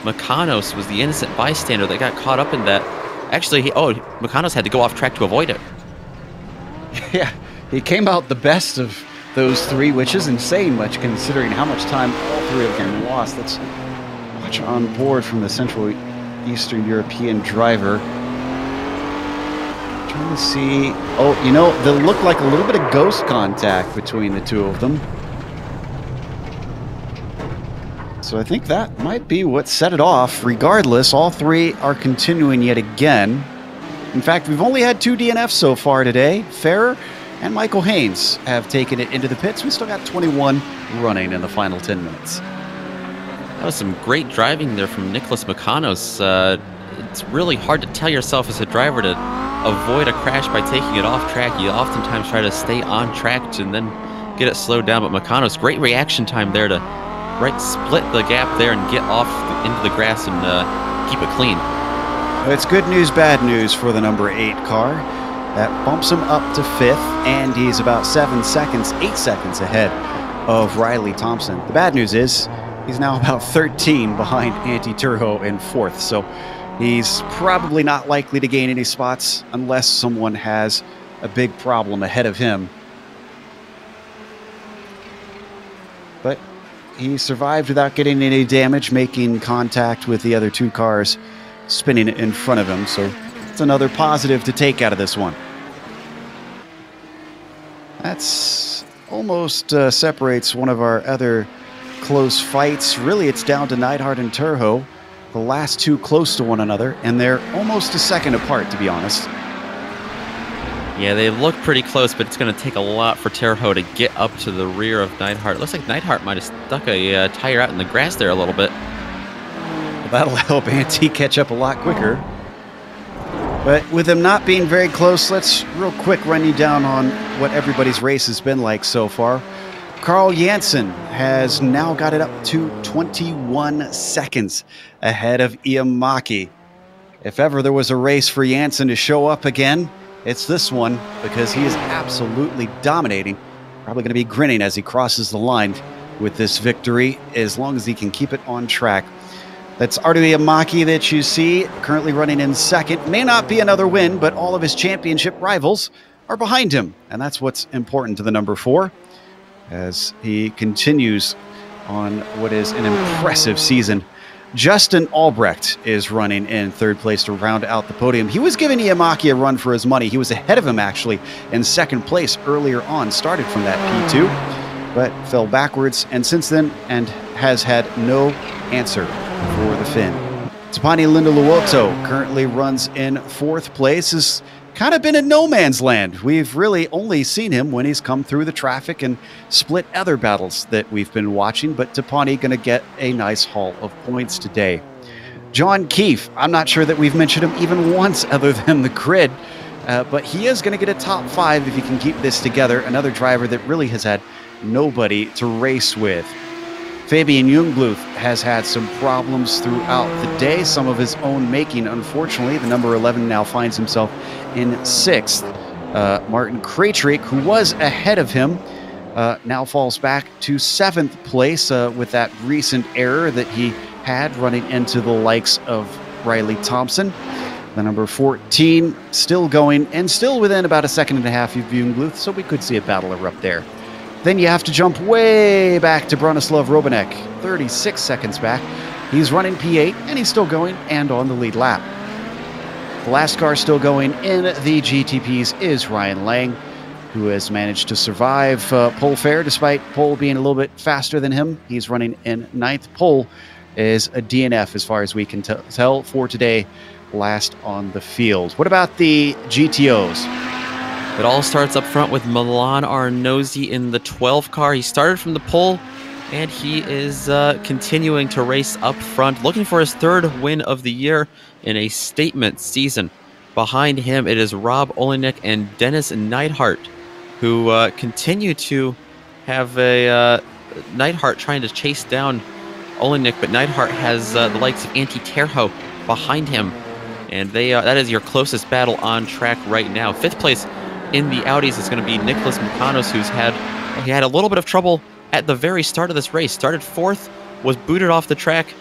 Makanos was the innocent bystander that got caught up in that. Actually, Makanos had to go off track to avoid it. Yeah, he came out the best of those three, which isn't saying much considering how much time all three of them lost. Let's watch on board from the Central Eastern European driver. Trying to see... Oh, you know, there looked like a little bit of ghost contact between the two of them. So I think that might be what set it off. Regardless, all three are continuing yet again. In fact, we've only had 2 DNFs so far today. Ferrer and Michael Haynes have taken it into the pits. We still got 21 running in the final 10 minutes. That was some great driving there from Nicholas Makanos. It's really hard to tell yourself as a driver to avoid a crash by taking it off track. You oftentimes try to stay on track and then get it slowed down. But Makanos, great reaction time there to split the gap there and get off into the grass and keep it clean. It's good news, bad news for the number 8 car. That bumps him up to 5th, and he's about 8 seconds ahead of Riley Thompson. The bad news is he's now about 13 behind Antti Turho in 4th, so he's probably not likely to gain any spots unless someone has a big problem ahead of him. But he survived without getting any damage, making contact with the other 2 cars spinning it in front of him, so it's another positive to take out of this one. That's almost separates one of our other close fights. Really, it's down to Neidhart and Turho, the last 2 close to one another, and they're almost a second apart, to be honest. Yeah, they look pretty close, but it's going to take a lot for Turho to get up to the rear of Neidhart. It looks like Neidhart might have stuck a tire out in the grass there a little bit. That'll help Antti catch up a lot quicker. But with them not being very close, let's real quick run you down on what everybody's race has been like so far. Carl Janssen has now got it up to 21 seconds ahead of Ian Maki. If ever there was a race for Janssen to show up again, it's this one, because he is absolutely dominating. Probably going to be grinning as he crosses the line with this victory, as long as he can keep it on track. That's Arttu Iamaki that you see currently running in 2nd. May not be another win, but all of his championship rivals are behind him. And that's what's important to the number 4 as he continues on what is an impressive season. Justin Albrecht is running in 3rd place to round out the podium. He was giving Iamaki a run for his money. He was ahead of him, actually, in 2nd place earlier on, started from that P2, but fell backwards, and since then, and has had no answer for the Finn. Tapani Lindaluoto currently runs in 4th place. Has kind of been in no man's land. We've really only seen him when he's come through the traffic and split other battles that we've been watching, but Tapani going to get a nice haul of points today. John Keefe, I'm not sure that we've mentioned him even once other than the grid, but he is going to get a top 5 if he can keep this together. Another driver that really has had nobody to race with. Fabian Jungbluth has had some problems throughout the day, some of his own making, unfortunately. The number 11 now finds himself in 6th. Martin Krejcik, who was ahead of him, now falls back to 7th place with that recent error that he had running into the likes of Riley Thompson. The number 14 still going and still within about 1.5 seconds of Jungbluth, so we could see a battle erupt there. Then you have to jump way back to Bronislav Robanek, 36 seconds back. He's running P8, and he's still going and on the lead lap. The last car still going in the GTPs is Ryan Lang, who has managed to survive pole fair despite pole being a little bit faster than him. He's running in 9th. Pole is a DNF as far as we can tell for today, last on the field. What about the GTOs? It all starts up front with Milan Arnozzi in the 12 car. He started from the pole, And he is continuing to race up front, looking for his third win of the year in a statement season. Behind him, it is Rob Olenek and Dennis Neidhart, who continue to have a Neidhart trying to chase down Olenek, but Neidhart has the likes of Antti Terho behind him, and that is your closest battle on track right now. Fifth place in the Audis is going to be Nicholas Mikanos, he had a little bit of trouble at the very start of this race. Started fourth, was booted off the track,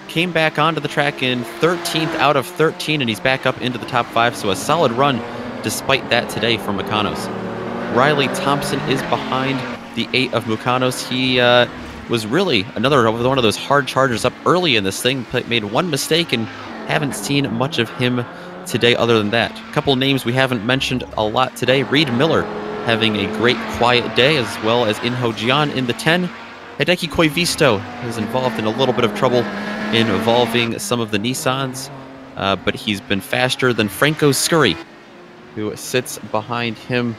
came back onto the track in 13th out of 13, and he's back up into the top 5, so a solid run despite that today from Mikanos. Riley Thompson is behind the 8 of Mikanos. He was really another one of those hard chargers up early in this thing, made one mistake, and haven't seen much of him today other than that. A couple names we haven't mentioned a lot today. Reed Miller having a great quiet day, as well as Inho Jian in the 10. Hideki Koivisto is involved in a little bit of trouble involving some of the Nissans, but he's been faster than Franco Scurry, who sits behind him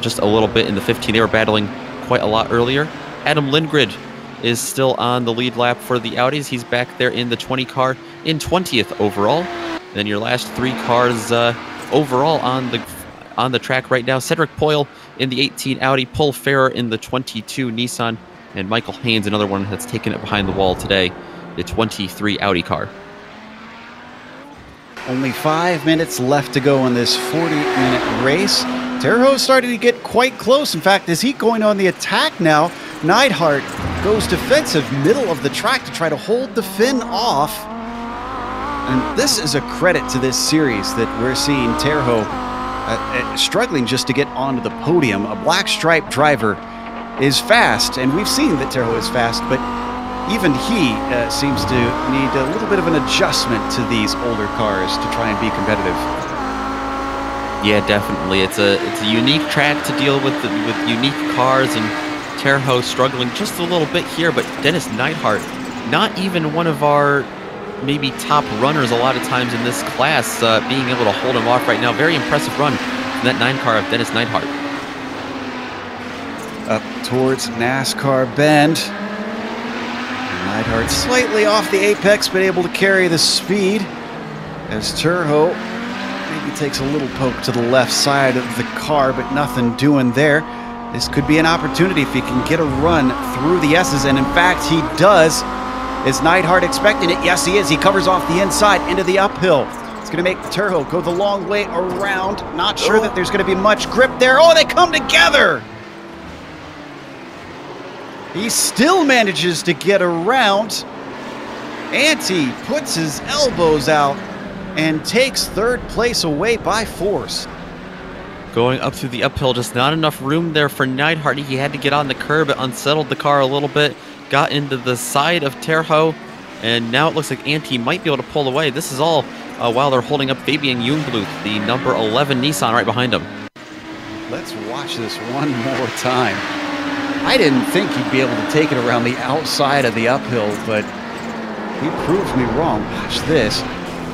just a little bit in the 15. They were battling quite a lot earlier. Adam Lindgren is still on the lead lap for the Audis. He's back there in the 20 car in 20th overall. Then your last 3 cars overall on the track right now. Cedric Poyle in the 18 Audi, Paul Ferrer in the 22 Nissan, and Michael Haynes, another one that's taken it behind the wall today, the 23 Audi car. Only 5 minutes left to go in this 40-minute race. Terho's starting to get quite close. In fact, is he going on the attack now? Neidhart goes defensive, middle of the track to try to hold the Finn off. And this is a credit to this series that we're seeing Terho struggling just to get onto the podium. A black stripe driver is fast, and we've seen that Terho is fast, but even he seems to need a little bit of an adjustment to these older cars to try and be competitive. Yeah, definitely. It's a unique track to deal with unique cars, and Terho struggling just a little bit here, but Dennis Neidhart, not even one of our maybe top runners a lot of times in this class, being able to hold him off right now. Very impressive run from that 9 car of Dennis Neidhart. Up towards NASCAR Bend. Neidhart slightly off the apex, but able to carry the speed as Terho maybe takes a little poke to the left side of the car, but nothing doing there. This could be an opportunity if he can get a run through the S's, and in fact he does. Is Neidhart expecting it? Yes, he is. He covers off the inside into the uphill. It's going to make Terho go the long way around. Not sure that there's going to be much grip there. Oh, they come together! He still manages to get around. Antti puts his elbows out and takes third place away by force. Going up through the uphill, just not enough room there for Neidhart. He had to get on the curb. It unsettled the car a little bit. Got into the side of Terho, and now it looks like Antti might be able to pull away. This is all while they're holding up Fabian Jungbluth, the number 11 Nissan right behind him. Let's watch this one more time. I didn't think he'd be able to take it around the outside of the uphill, but he proved me wrong. Watch this.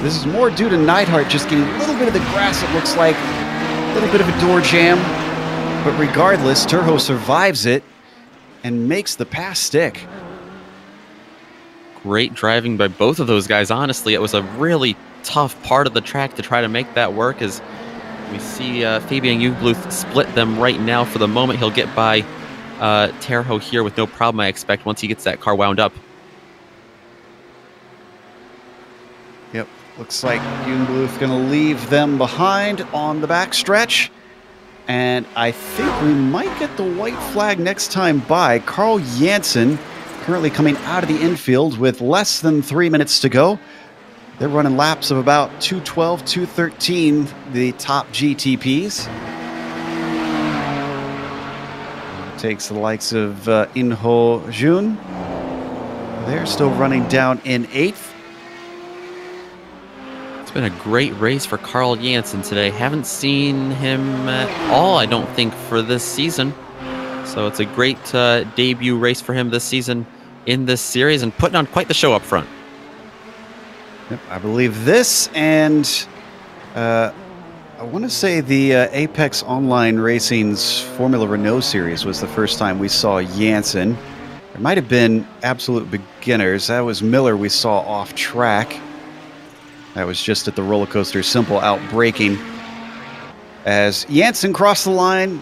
This is more due to Neidhart just getting a little bit of the grass, it looks like. A little bit of a door jam. But regardless, Terho survives it and makes the pass stick. Great driving by both of those guys. Honestly, it was a really tough part of the track to try to make that work, as we see Fabian Jungbluth split them right now. For the moment, he'll get by Terho here with no problem, I expect, once he gets that car wound up. Yep, looks like Jungbluth going to leave them behind on the backstretch. And I think we might get the white flag next time by. Carl Jansen currently coming out of the infield with less than 3 minutes to go. They're running laps of about 2:12, 2:13, the top GTPs. Takes the likes of Inho Jun. They're still running down in 8th. It's been a great race for Carl Jansen today. Haven't seen him at all, I don't think, for this season. So it's a great debut race for him this season in this series, and putting on quite the show up front. Yep, I believe this, and I want to say the Apex Online Racing's Formula Renault series was the first time we saw Jansen. There might have been absolute beginners. That was Miller we saw off track. That was just at the roller coaster, simple out braking. As Janssen crossed the line,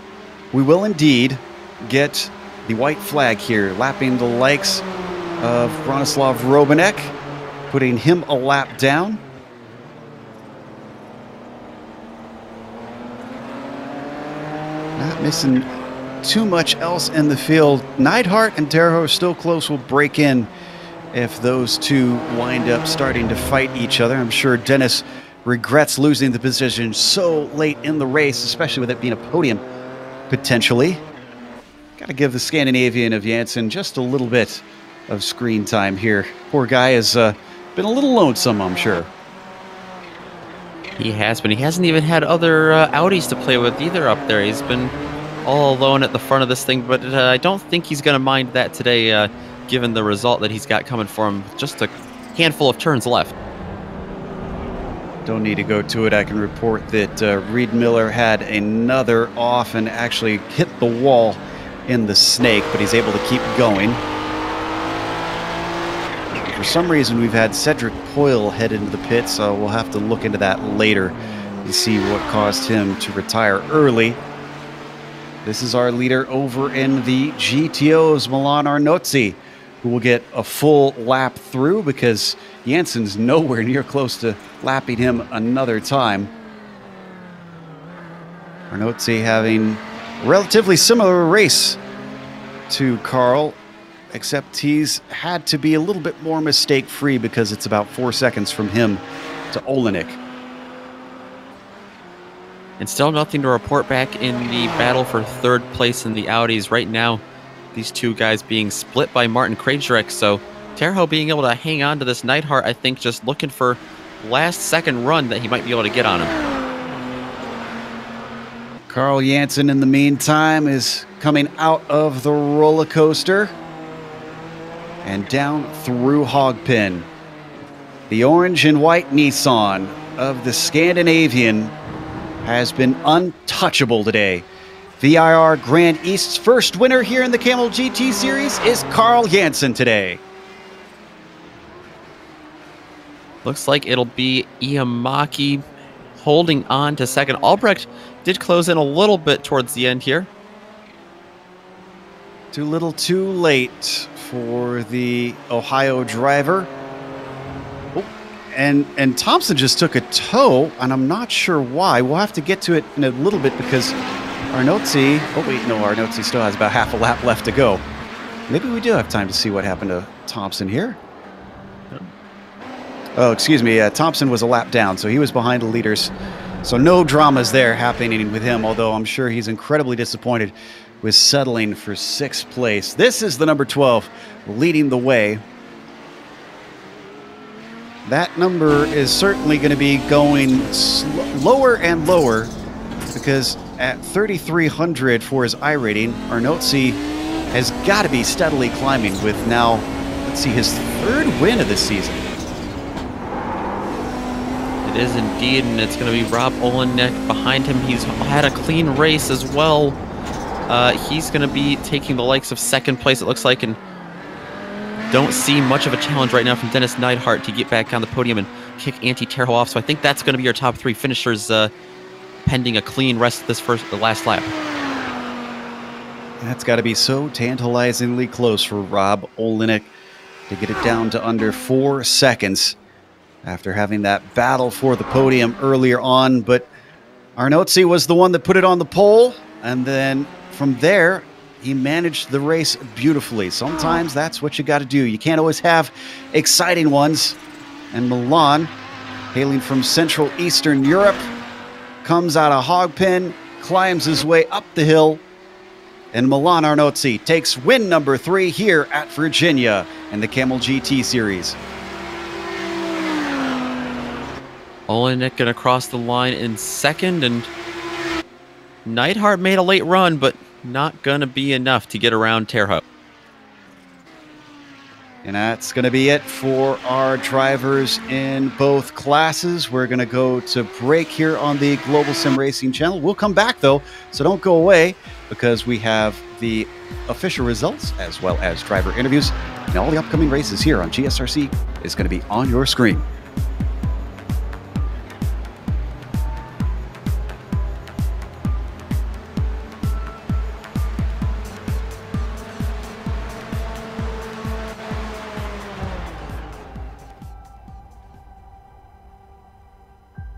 we will indeed get the white flag here, lapping the likes of Bronislav Robanek, putting him a lap down. Not missing too much else in the field. Neidhart and Terho are still close, will break in if those two wind up starting to fight each other. I'm sure Dennis regrets losing the position so late in the race, especially with it being a podium potentially. Got to give the Scandinavian of Janssen just a little bit of screen time here. Poor guy has been a little lonesome, I'm sure. He has been. He hasn't even had other Audis to play with either up there. He's been all alone at the front of this thing, but I don't think he's going to mind that today, given the result that he's got coming for him. Just a handful of turns left. Don't need to go to it. I can report that Reed Miller had another off and actually hit the wall in the snake, but he's able to keep going. For some reason, we've had Cedric Poyle head into the pit, so we'll have to look into that later and see what caused him to retire early. This is our leader over in the GTOs, Milan Arnozzi, who will get a full lap through because Janssen's nowhere near close to lapping him another time. Arnozzi having a relatively similar race to Carl, except he's had to be a little bit more mistake-free because it's about 4 seconds from him to Olenek. And still nothing to report back in the battle for third place in the Audis. Right now, these two guys being split by Martin Krajcik, so Terho being able to hang on to this Neidhart, I think, just looking for last second run that he might be able to get on him. Carl Janssen, in the meantime, is coming out of the roller coaster and down through Hogpen. The orange and white Nissan of the Scandinavian has been untouchable today. VIR Grand East's first winner here in the Kamel GT Series is Carl Janssen today. Looks like it'll be Iamaki holding on to second. Albrecht did close in a little bit towards the end here. Too little too late for the Ohio driver. Oh, and Thompson just took a tow, and I'm not sure why. We'll have to get to it in a little bit because Arnozzi... Oh, wait, no, Arnozzi still has about half a lap left to go. Maybe we do have time to see what happened to Thompson here. Oh, excuse me. Thompson was a lap down, so he was behind the leaders. So no dramas there happening with him, although I'm sure he's incredibly disappointed with settling for 6th place. This is the number 12 leading the way. That number is certainly going to be going lower and lower because at 3,300 for his I rating, Arnozzi has got to be steadily climbing with now, let's see, his 3rd win of the season. It is indeed, and it's going to be Rob Olenek behind him. He's had a clean race as well. He's going to be taking the likes of 2nd place, it looks like, and don't see much of a challenge right now from Dennis Neidhart to get back on the podium and kick Antti Terho off. So I think that's going to be your top 3 finishers, pending a clean rest of this the last lap. That's got to be so tantalizingly close for Rob Olenek to get it down to under 4 seconds after having that battle for the podium earlier on. But Arnozzi was the one that put it on the pole, and then from there, he managed the race beautifully. Sometimes that's what you got to do. You can't always have exciting ones. And Milan, hailing from Central Eastern Europe, comes out of Hogpen, climbs his way up the hill, and Milan Arnozzi takes win number 3 here at Virginia in the Kamel GT Series. Olenek going to cross the line in 2nd, and Neidhart made a late run, but not going to be enough to get around Terho. And that's going to be it for our drivers in both classes. We're going to go to break here on the Global Sim Racing channel. We'll come back, though, so don't go away, because we have the official results as well as driver interviews. And all the upcoming races here on GSRC is going to be on your screen.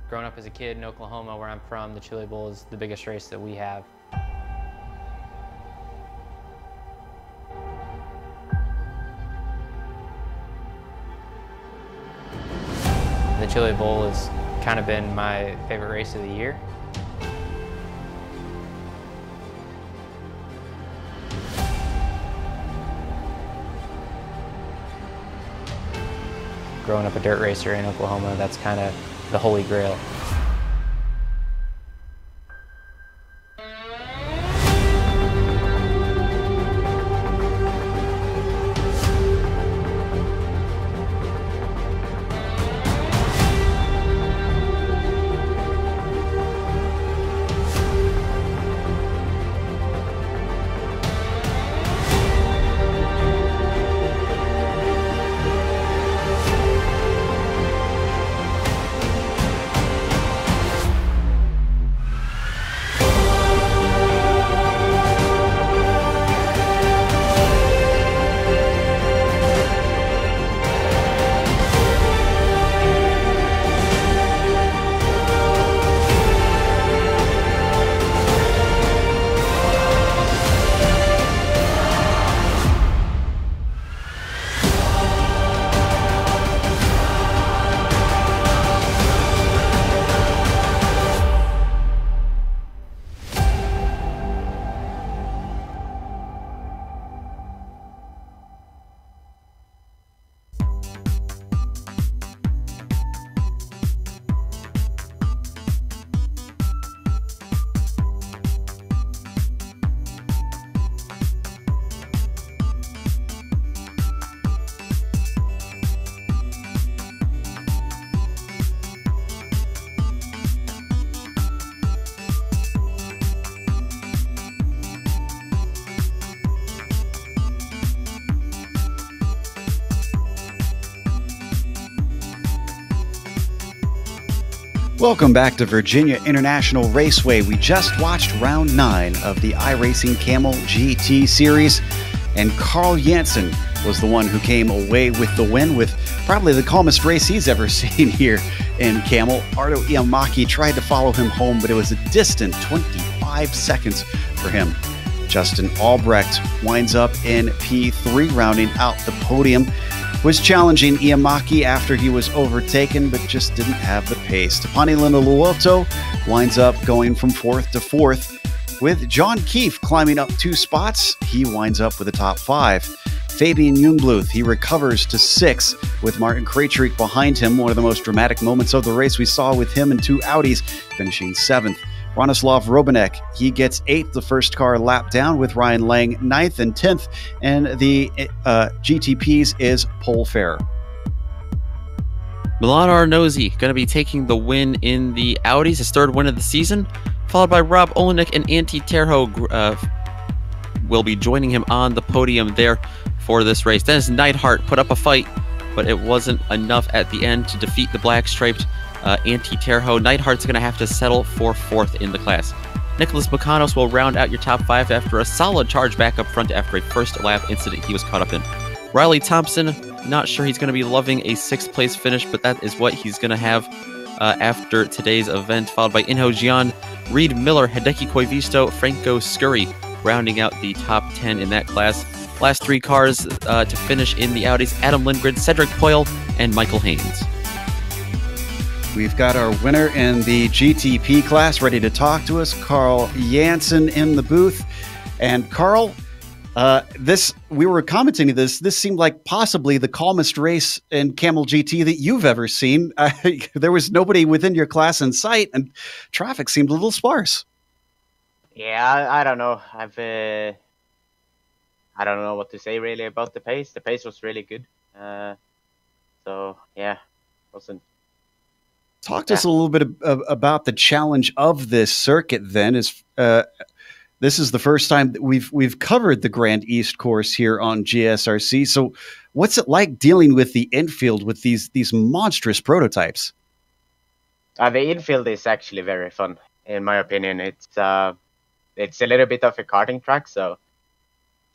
Growing up as a kid in Oklahoma, where I'm from, the Chili Bowl is the biggest race that we have. The Chili Bowl has kind of been my favorite race of the year. Growing up a dirt racer in Oklahoma, that's kind of the holy grail. Welcome back to Virginia International Raceway. We just watched round 9 of the iRacing Kamel GT series, and Carl Janssen was the one who came away with the win with probably the calmest race he's ever seen here in Kamel. Ardo Iamaki tried to follow him home, but it was a distant 25 seconds for him. Justin Albrecht winds up in P3, rounding out the podium. Was challenging Iamaki after he was overtaken, but just didn't have the pace. Tapani Lindaluoto winds up going from 4th to 4th, with John Keefe climbing up 2 spots. He winds up with a top 5. Fabian Jungbluth, he recovers to 6, with Martin Krejcik behind him. One of the most dramatic moments of the race we saw with him and 2 Audis, finishing 7th. Bronislav Robanek, he gets 8th, the first car lap down, with Ryan Lang 9th and 10th, and the GTPs is pole fair. Milan Arnozzi going to be taking the win in the Audis, his 3rd win of the season, followed by Rob Olenek and Antti Terho will be joining him on the podium there for this race. Dennis Neidhart put up a fight, but it wasn't enough at the end to defeat the black-striped Antti Terho. Neidhart's going to have to settle for 4th in the class. Nicholas Makanos will round out your top 5 after a solid charge back up front after a first lap incident he was caught up in. Riley Thompson, not sure he's going to be loving a 6th place finish, but that is what he's going to have after today's event, followed by Inho Jian, Reed Miller, Hideki Koivisto, Franco Scurry, rounding out the top 10 in that class. Last 3 cars to finish in the Audis: Adam Lindgren, Cedric Poyle, and Michael Haynes. We've got our winner in the GTP class ready to talk to us, Carl Janssen, in the booth. And Carl, we were commenting this seemed like possibly the calmest race in Kamel GT that you've ever seen. There was nobody within your class in sight, and traffic seemed a little sparse. Yeah, I don't know. I don't know what to say really about the pace. The pace was really good. So yeah, wasn't. Talk to us a little bit about the challenge of this circuit. Then, this is the first time that we've covered the Grand East course here on GSRC. So, what's it like dealing with the infield with these monstrous prototypes? The infield is actually very fun, in my opinion. It's a little bit of a karting track, so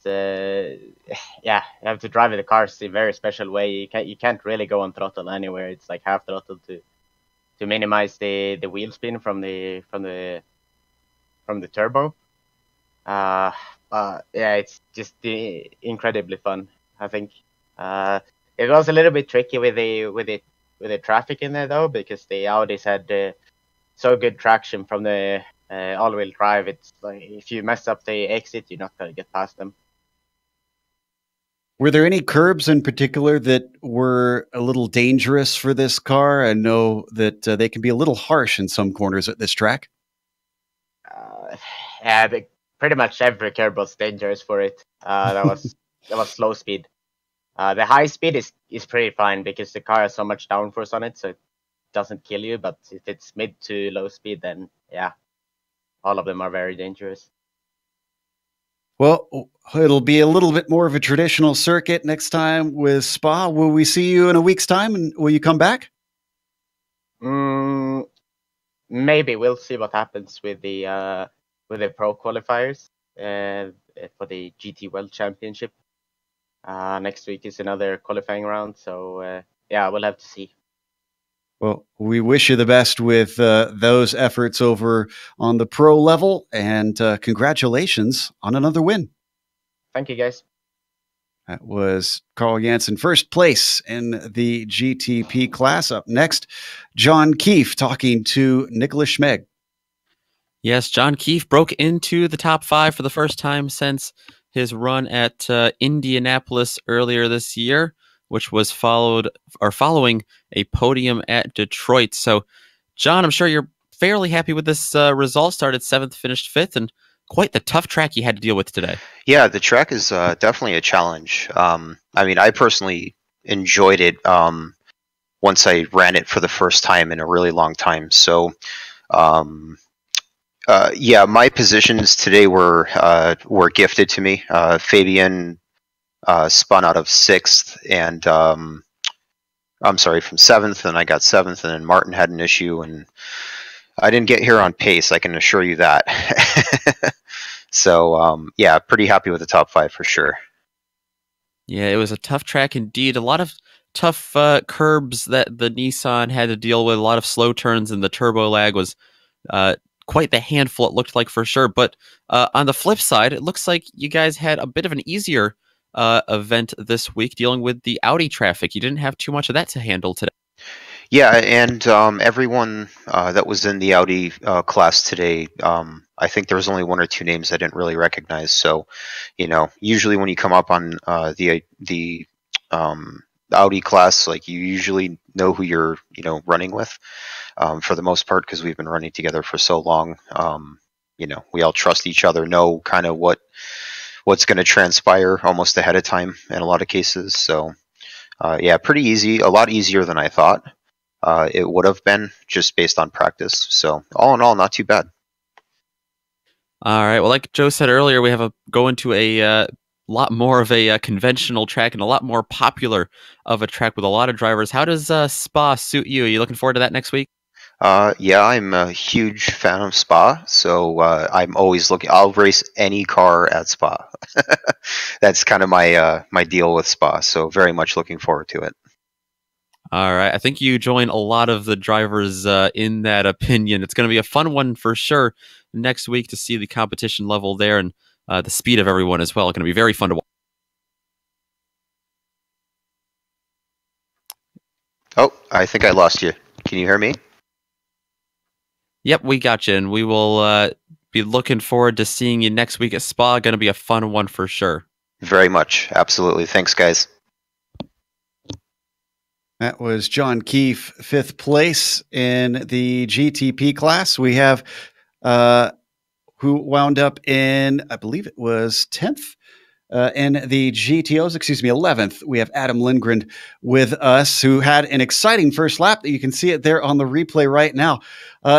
yeah, you have to drive the cars in a very special way. You can't really go on throttle anywhere. It's like half throttle to minimize the wheel spin from the turbo. But yeah, it's just incredibly fun. I think it was a little bit tricky with the traffic in there though, because the Audis had so good traction from the all-wheel drive. It's like if you mess up the exit, you're not gonna get past them. Were there any curbs in particular that were a little dangerous for this car? I know that they can be a little harsh in some corners at this track. Yeah, pretty much every curb was dangerous for it. That was slow speed. The high speed is pretty fine because the car has so much downforce on it, so it doesn't kill you. But if it's mid to low speed, then yeah, all of them are very dangerous. Well, it'll be a little bit more of a traditional circuit next time with Spa. Will we see you in a week's time, and will you come back? Maybe we'll see what happens with the pro qualifiers for the GT World Championship. Next week is another qualifying round, so yeah, we'll have to see. Well, we wish you the best with those efforts over on the pro level, and congratulations on another win. Thank you, guys. That was Carl Jansen, first place in the GTP class. Up next, John Keefe talking to Nicholas Schmeg. Yes, John Keefe broke into the top 5 for the first time since his run at Indianapolis earlier this year, which was following a podium at Detroit. So, John, I'm sure you're fairly happy with this result. Started 7th, finished 5th, and quite the tough track you had to deal with today. Yeah, the track is definitely a challenge. I mean, I personally enjoyed it once I ran it for the first time in a really long time. So, yeah, my positions today were gifted to me. Fabian spun out of 6th, and I'm sorry, from 7th, and I got 7th, and then Martin had an issue, and I didn't get here on pace, I can assure you that. So, yeah, pretty happy with the top 5 for sure. Yeah, it was a tough track indeed. A lot of tough curbs that the Nissan had to deal with, a lot of slow turns, and the turbo lag was quite the handful, it looked like, for sure. But on the flip side, it looks like you guys had a bit of an easier event this week dealing with the Audi traffic. You didn't have too much of that to handle today. Yeah, and everyone that was in the Audi class today, I think there was only 1 or 2 names I didn't really recognize. So, you know, usually when you come up on the Audi class, like, you usually know who you're, you know, running with for the most part, because we've been running together for so long. You know, we all trust each other, know kind of what's going to transpire almost ahead of time in a lot of cases. So, yeah, pretty easy, a lot easier than I thought it would have been just based on practice. So all in all, not too bad. All right. Well, like Joe said earlier, we have go into a lot more of a conventional track and a lot more popular of a track with a lot of drivers. How does Spa suit you? Are you looking forward to that next week? Yeah, I'm a huge fan of Spa, so I'm always looking. I'll race any car at Spa. That's kind of my deal with Spa. So very much looking forward to it. All right. I think you join a lot of the drivers in that opinion. It's going to be a fun one for sure next week to see the competition level there and the speed of everyone as well. It's going to be very fun to watch. Oh, I think I lost you. Can you hear me? Yep, we got you, and we will be looking forward to seeing you next week at Spa. Going to be a fun one for sure. Very much. Absolutely. Thanks, guys. That was John Keefe, 5th place in the GTP class. We have who wound up in, I believe it was 10th, In the GTOs, 11th, we have Adam Lindgren with us, who had an exciting first lap that you can see it there on the replay right now.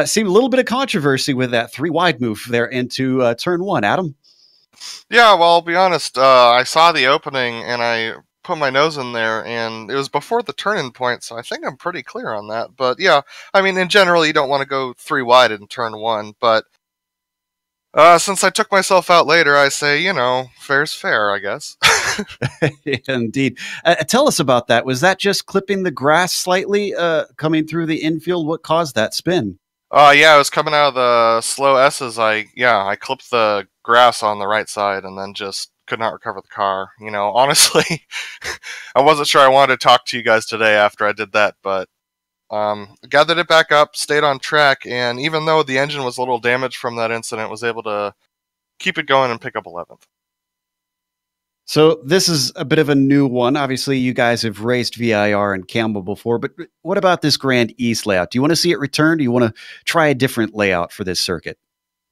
Seemed a little bit of controversy with that 3 wide move there into turn 1. Adam? Yeah, well, I'll be honest. I saw the opening and I put my nose in there, and it was before the turn-in point, so I think I'm pretty clear on that. But yeah, I mean, in general, you don't want to go 3 wide in turn 1, but since I took myself out later, I say, fair's fair, I guess. Indeed. Tell us about that. Was that just clipping the grass slightly coming through the infield? What caused that spin? Yeah, I was coming out of the slow S's. I clipped the grass on the right side and then just could not recover the car. Honestly, I wasn't sure I wanted to talk to you guys today after I did that, but gathered it back up, stayed on track, and even though the engine was a little damaged from that incident, was able to keep it going and pick up 11th. So this is a bit of a new one. Obviously, you guys have raced VIR and Campbell before, but what about this Grand East layout? Do you want to see it return? Do you want to try a different layout for this circuit?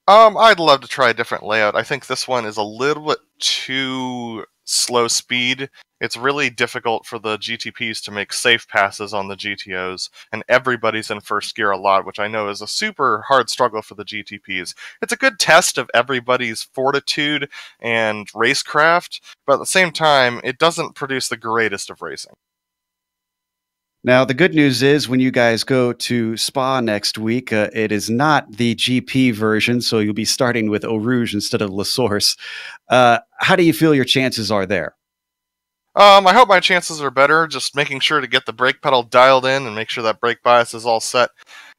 I'd love to try a different layout. I think this one is a little bit too slow speed. It's really difficult for the GTPs to make safe passes on the GTOs, and everybody's in first gear a lot, which I know is a super hard struggle for the GTPs. It's a good test of everybody's fortitude and racecraft, but at the same time, it doesn't produce the greatest of racing. Now, the good news is when you guys go to Spa next week, it is not the GP version, so you'll be starting with Eau Rouge instead of La Source. How do you feel your chances are there? I hope my chances are better, just making sure to get the brake pedal dialed in and make sure that brake bias is all set,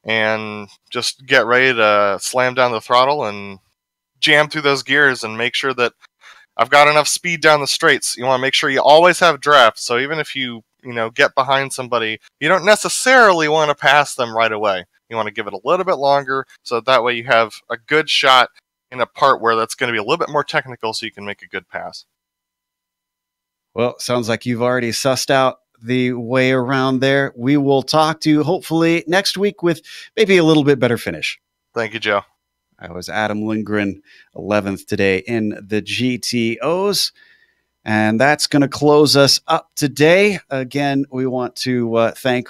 and just get ready to slam down the throttle and jam through those gears and make sure that I've got enough speed down the straights. You want to make sure you always have draft, so even if you get behind somebody, you don't necessarily want to pass them right away. You want to give it a little bit longer, so that way you have a good shot in a part where that's going to be a little bit more technical so you can make a good pass. Well, sounds like you've already sussed out the way around there. We will talk to you hopefully next week with maybe a little bit better finish. Thank you, Joe. I was Adam Lindgren, 11th today in the GTOs. And that's going to close us up today. Again, we want to thank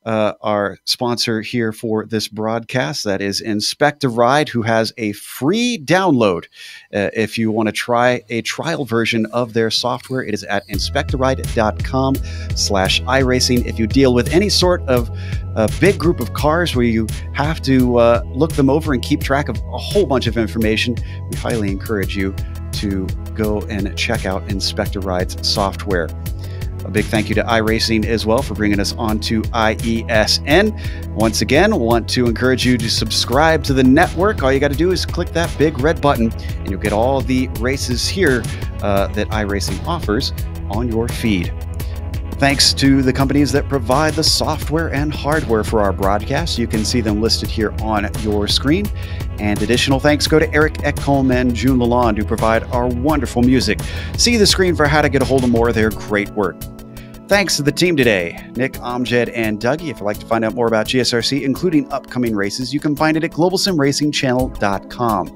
our sponsor here for this broadcast. That is Inspect a Ride, who has a free download. If you want to try a trial version of their software, it is at inspectoride.com/iRacing. If you deal with any sort of a big group of cars where you have to look them over and keep track of a whole bunch of information, we highly encourage you to go and check out Inspect a Ride's software. A big thank you to iRacing as well for bringing us on to IESN. Once again, want to encourage you to subscribe to the network. All you got to do is click that big red button and you'll get all the races here that iRacing offers on your feed. Thanks to the companies that provide the software and hardware for our broadcast. You can see them listed here on your screen. And additional thanks go to Eric Ekholm and June Lalonde, who provide our wonderful music. See the screen for how to get a hold of more of their great work. Thanks to the team today, Nick, Amjad, and Dougie. If you'd like to find out more about GSRC, including upcoming races, you can find it at globalsimracingchannel.com.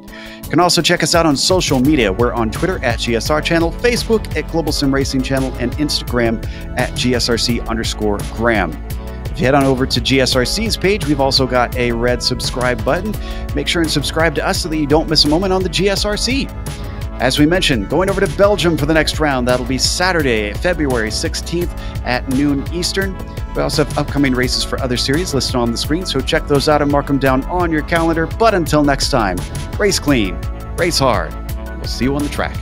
You can also check us out on social media. We're on Twitter at GSR Channel, Facebook at Global Sim Racing Channel, and Instagram at GSRC_Graham. If you head on over to GSRC's page, we've also got a red subscribe button. Make sure and subscribe to us so that you don't miss a moment on the GSRC. As we mentioned, going over to Belgium for the next round. That'll be Saturday, February 16th at noon Eastern. We also have upcoming races for other series listed on the screen, so check those out and mark them down on your calendar. But until next time, race clean, race hard. We'll see you on the track.